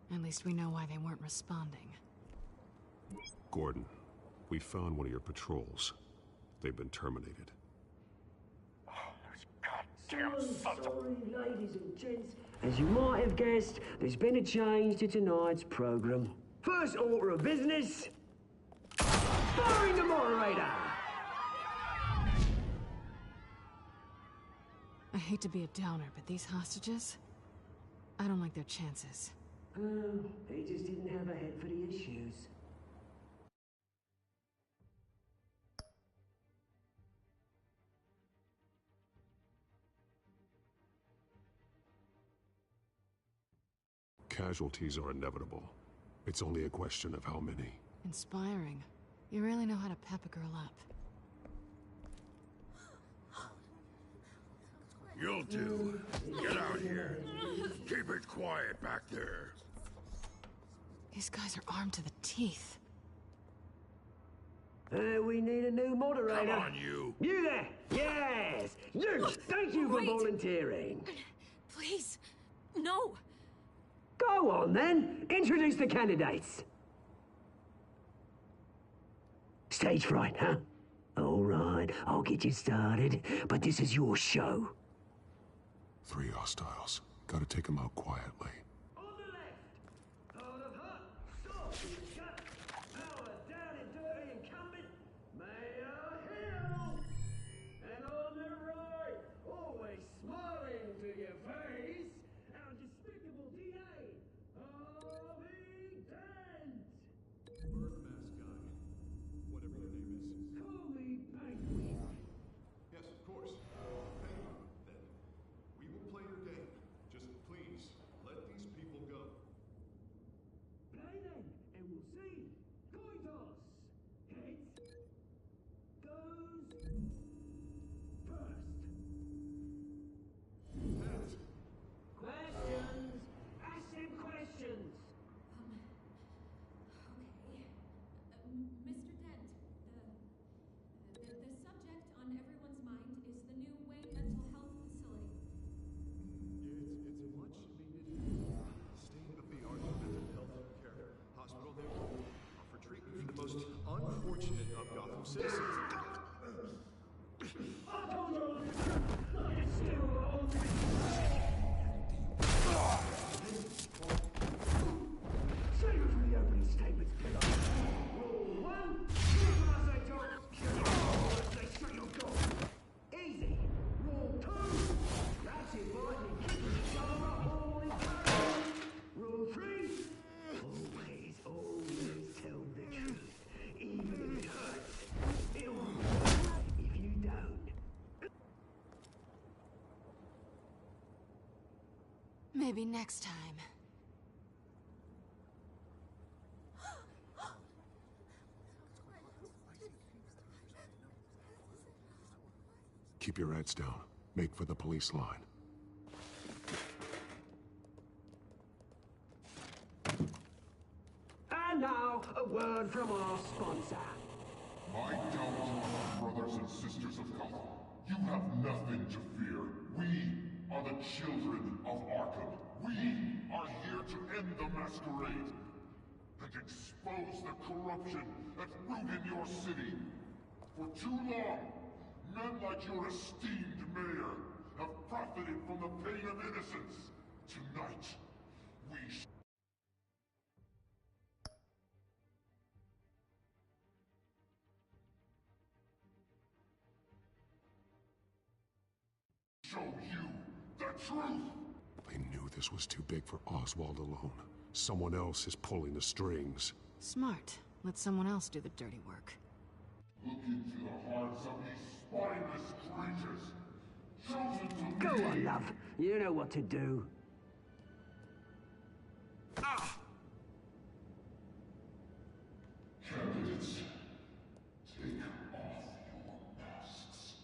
At least we know why they weren't responding. Gordon, we found one of your patrols. They've been terminated. Sorry, ladies and gents. As you might have guessed, there's been a change to tonight's program. First order of business, firing the moderator! I hate to be a downer, but these hostages, I don't like their chances. Oh, he just didn't have a head for the issues. Casualties are inevitable. It's only a question of how many. Inspiring. You really know how to pep a girl up. You'll do. Get out here. Keep it quiet back there. These guys are armed to the teeth. We need a new moderator. Come on, you. You there! Yes! You! Thank you for volunteering. Please, no. Go on, then. Introduce the candidates. Stage fright, huh? All right, I'll get you started, but this is your show. 3 hostiles. Gotta take them out quietly. On the left, heart of heart, soft in the gut, power down and dirty incumbent, Mayor Hill. And on the right, always smiling to your face, our despicable DA, Harvey Dent. Bird mask guy. Whatever your name is. Call me Penguin. Yes, of course. Penguin, then. We will play your game. Just please, let these people go. Play then, and we'll see. Coin toss. Heads. Goes. First. Heads. Questions. Ask them questions. Mr. Dent, the subject on everyone's mind is the new Wayne Mental Health Facility. It's a much needed state-of-the-art mental health care hospital that will offer treatment for the most unfortunate of Gotham citizens. Save it for the opening statements, killer. Rule 1, shoot when I say talk, shut your mouth when I say shut your door. Easy. Rule 2, that's inviting and kicking each other up all in time. Rule 3, always tell the truth, even if it hurts. It'll be better if you don't. Maybe next time. Keep your heads down. Make for the police line. And now, a word from our sponsor. My downtown brothers and sisters of Gotham, you have nothing to fear. We are the children of Arkham. We are here to end the masquerade and expose the corruption that ruined your city. For too long, men like your esteemed mayor have profited from the pain of innocence. Tonight, we show you the truth. They knew this was too big for Oswald alone. Someone else is pulling the strings. Smart. Let someone else do the dirty work. Look into the hearts of these spineless creatures. Chosen to Go lead. on, love. You know what to do. Candidates, take off your masks.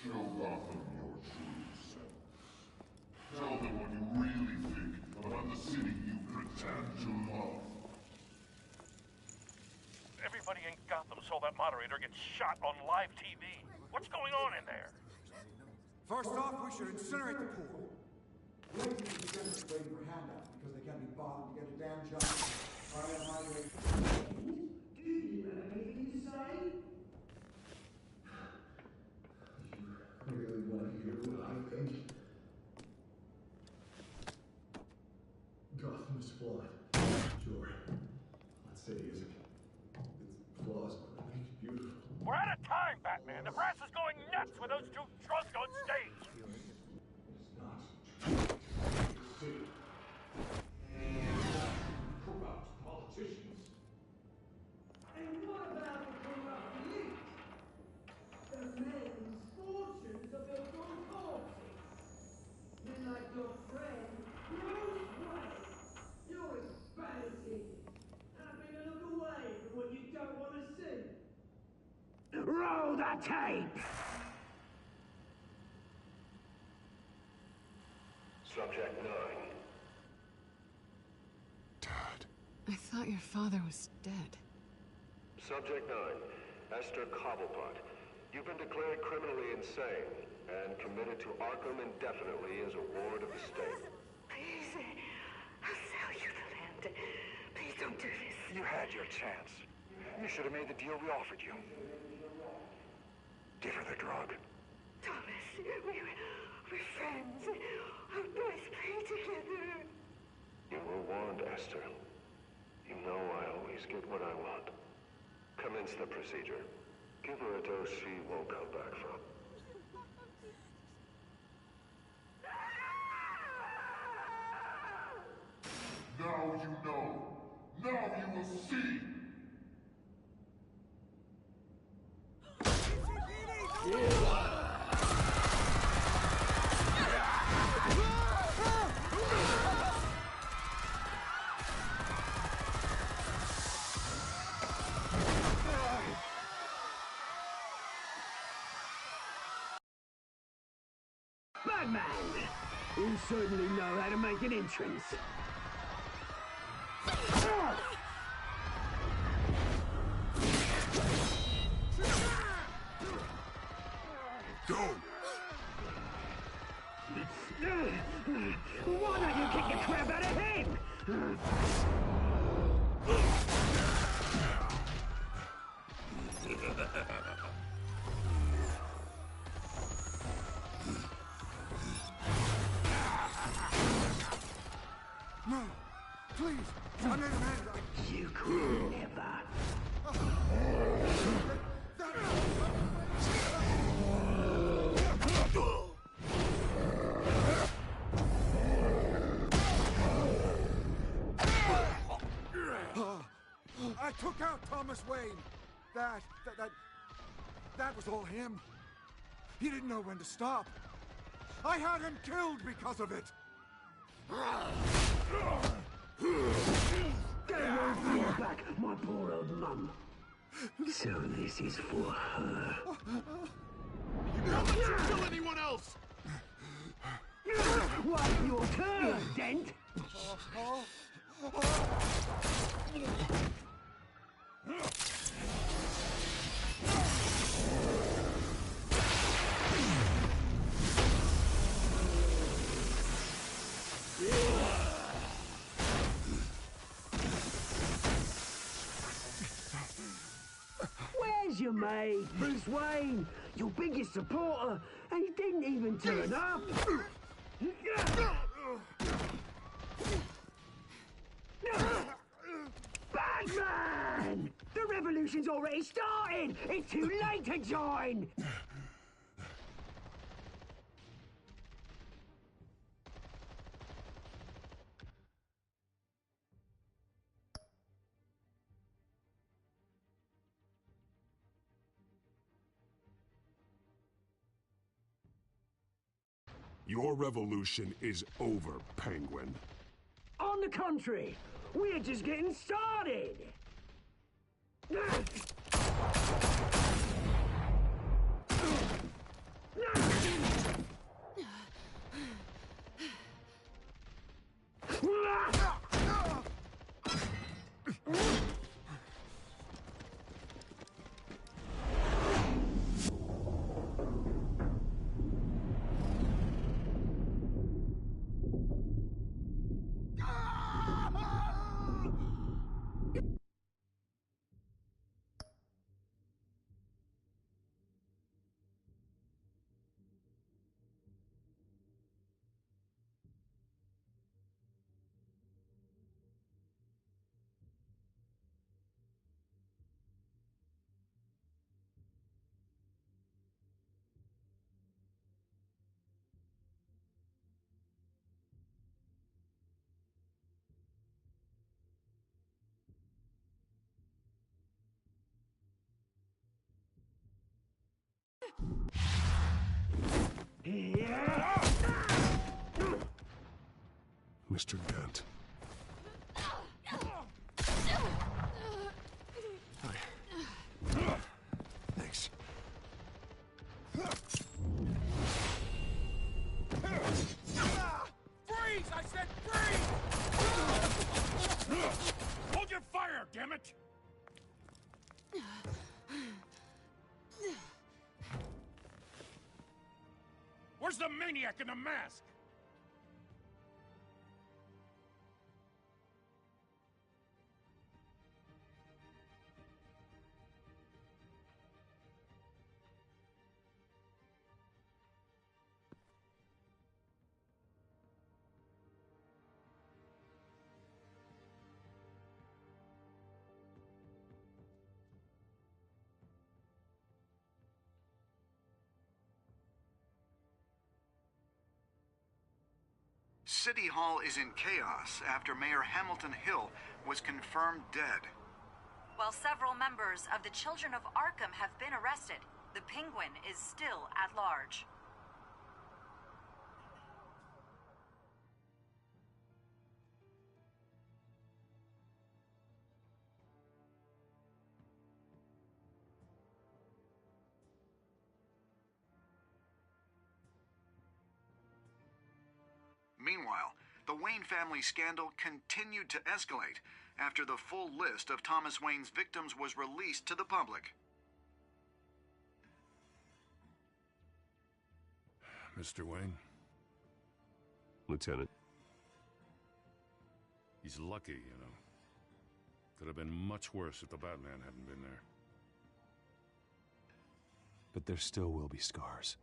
Show Gotham your true self. Tell them what you really think about the city you pretend to love. Everybody in Gotham saw that moderator get shot on live TV. What's going on in there? First off, we should incinerate the pool. Waiting for handouts because they can't be bothered to get a damn job. All right, moderator. Do you have anything to say? Really want to hear what I think? Gotham is full city, is it? Its flaws make it beautiful. We're out of time, Batman. The brass is going nuts with those two drunks on stage. Corrupt politicians. And what about the corrupt elite? The men's fortunes are built on corpses. Men like your friend, Bruce Wayne. You're embarrassing. Happy to look away from what you don't want to see. Roll the tape! Subject 9. I thought your father was dead. Subject 9. Esther Cobblepot. You've been declared criminally insane and committed to Arkham indefinitely as a ward of the state. Please, I'll sell you the land. Please don't do this. You had your chance. You should have made the deal we offered you. Give her the drug. Thomas, we're friends. Our boys play together. You were warned, Esther. You know I always get what I want. Commence the procedure. Give her a dose she won't come back from. Now you know. Now you will see. Batman! You certainly know how to make an entrance. Go! Why don't you kick the crap out of him? No! Please! I made a man! You could never. I took out Thomas Wayne. That was all him. He didn't know when to stop. I had him killed because of it. Get away from your back, my poor old mum. So this is for her. Don't let you kill anyone else! What's your turn, Dent? Where's your mate, Bruce Wayne? Your biggest supporter, and he didn't even turn up. Batman! The revolution's already started! It's too late to join! Your revolution is over, Penguin. On the contrary, we're just getting started! Mr. Dent. Thanks. Freeze! I said freeze! Hold your fire, damn it! Where's the maniac in the mask? City Hall is in chaos after Mayor Hamilton Hill was confirmed dead. While several members of the Children of Arkham have been arrested, the Penguin is still at large. Meanwhile, the Wayne family scandal continued to escalate after the full list of Thomas Wayne's victims was released to the public. Mr. Wayne? Lieutenant. He's lucky, you know. Could have been much worse if the Batman hadn't been there. But there still will be scars.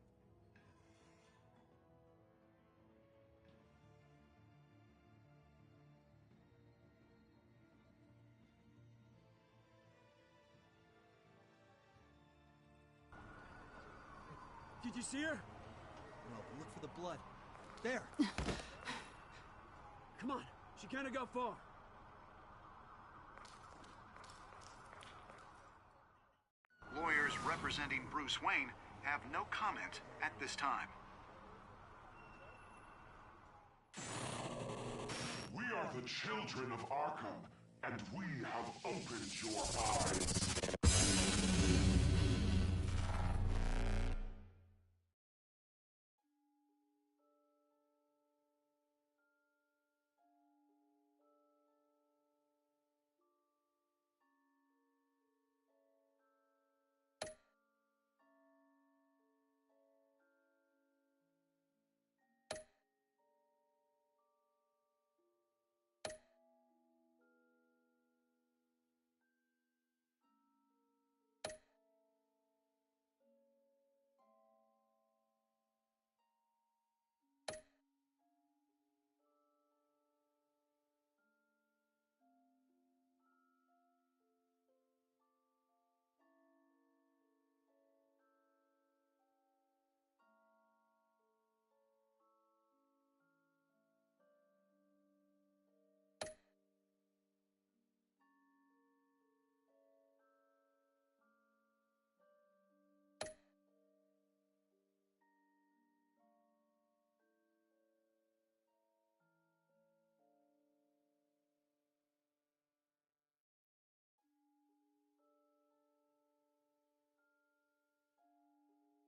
Did you see her? No, but look for the blood. There! Come on, she can't have got far. Lawyers representing Bruce Wayne have no comment at this time. We are the children of Arkham, and we have opened your eyes.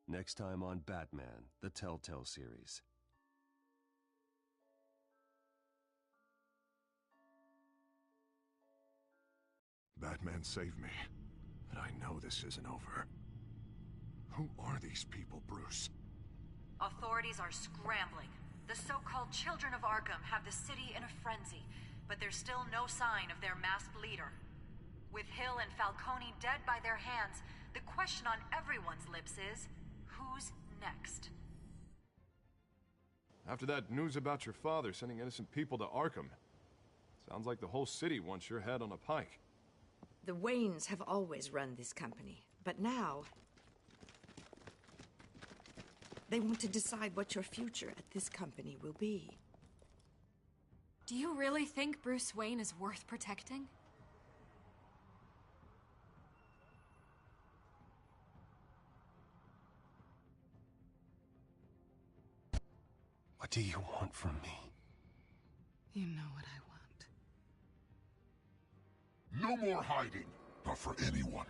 Next time on Batman, the Telltale series. Batman saved me, but I know this isn't over. Who are these people, Bruce? Authorities are scrambling. The so-called Children of Arkham have the city in a frenzy, but there's still no sign of their masked leader. With Hill and Falcone dead by their hands, the question on everyone's lips is, who's next? After that news about your father sending innocent people to Arkham, sounds like the whole city wants your head on a pike. The Waynes have always run this company, but now they want to decide what your future at this company will be. Do you really think Bruce Wayne is worth protecting? What do you want from me? You know what I want. No more hiding. Not for anyone.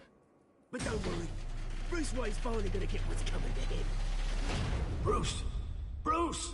But don't worry. Bruce Wayne's finally gonna get what's coming to him. Bruce! Bruce!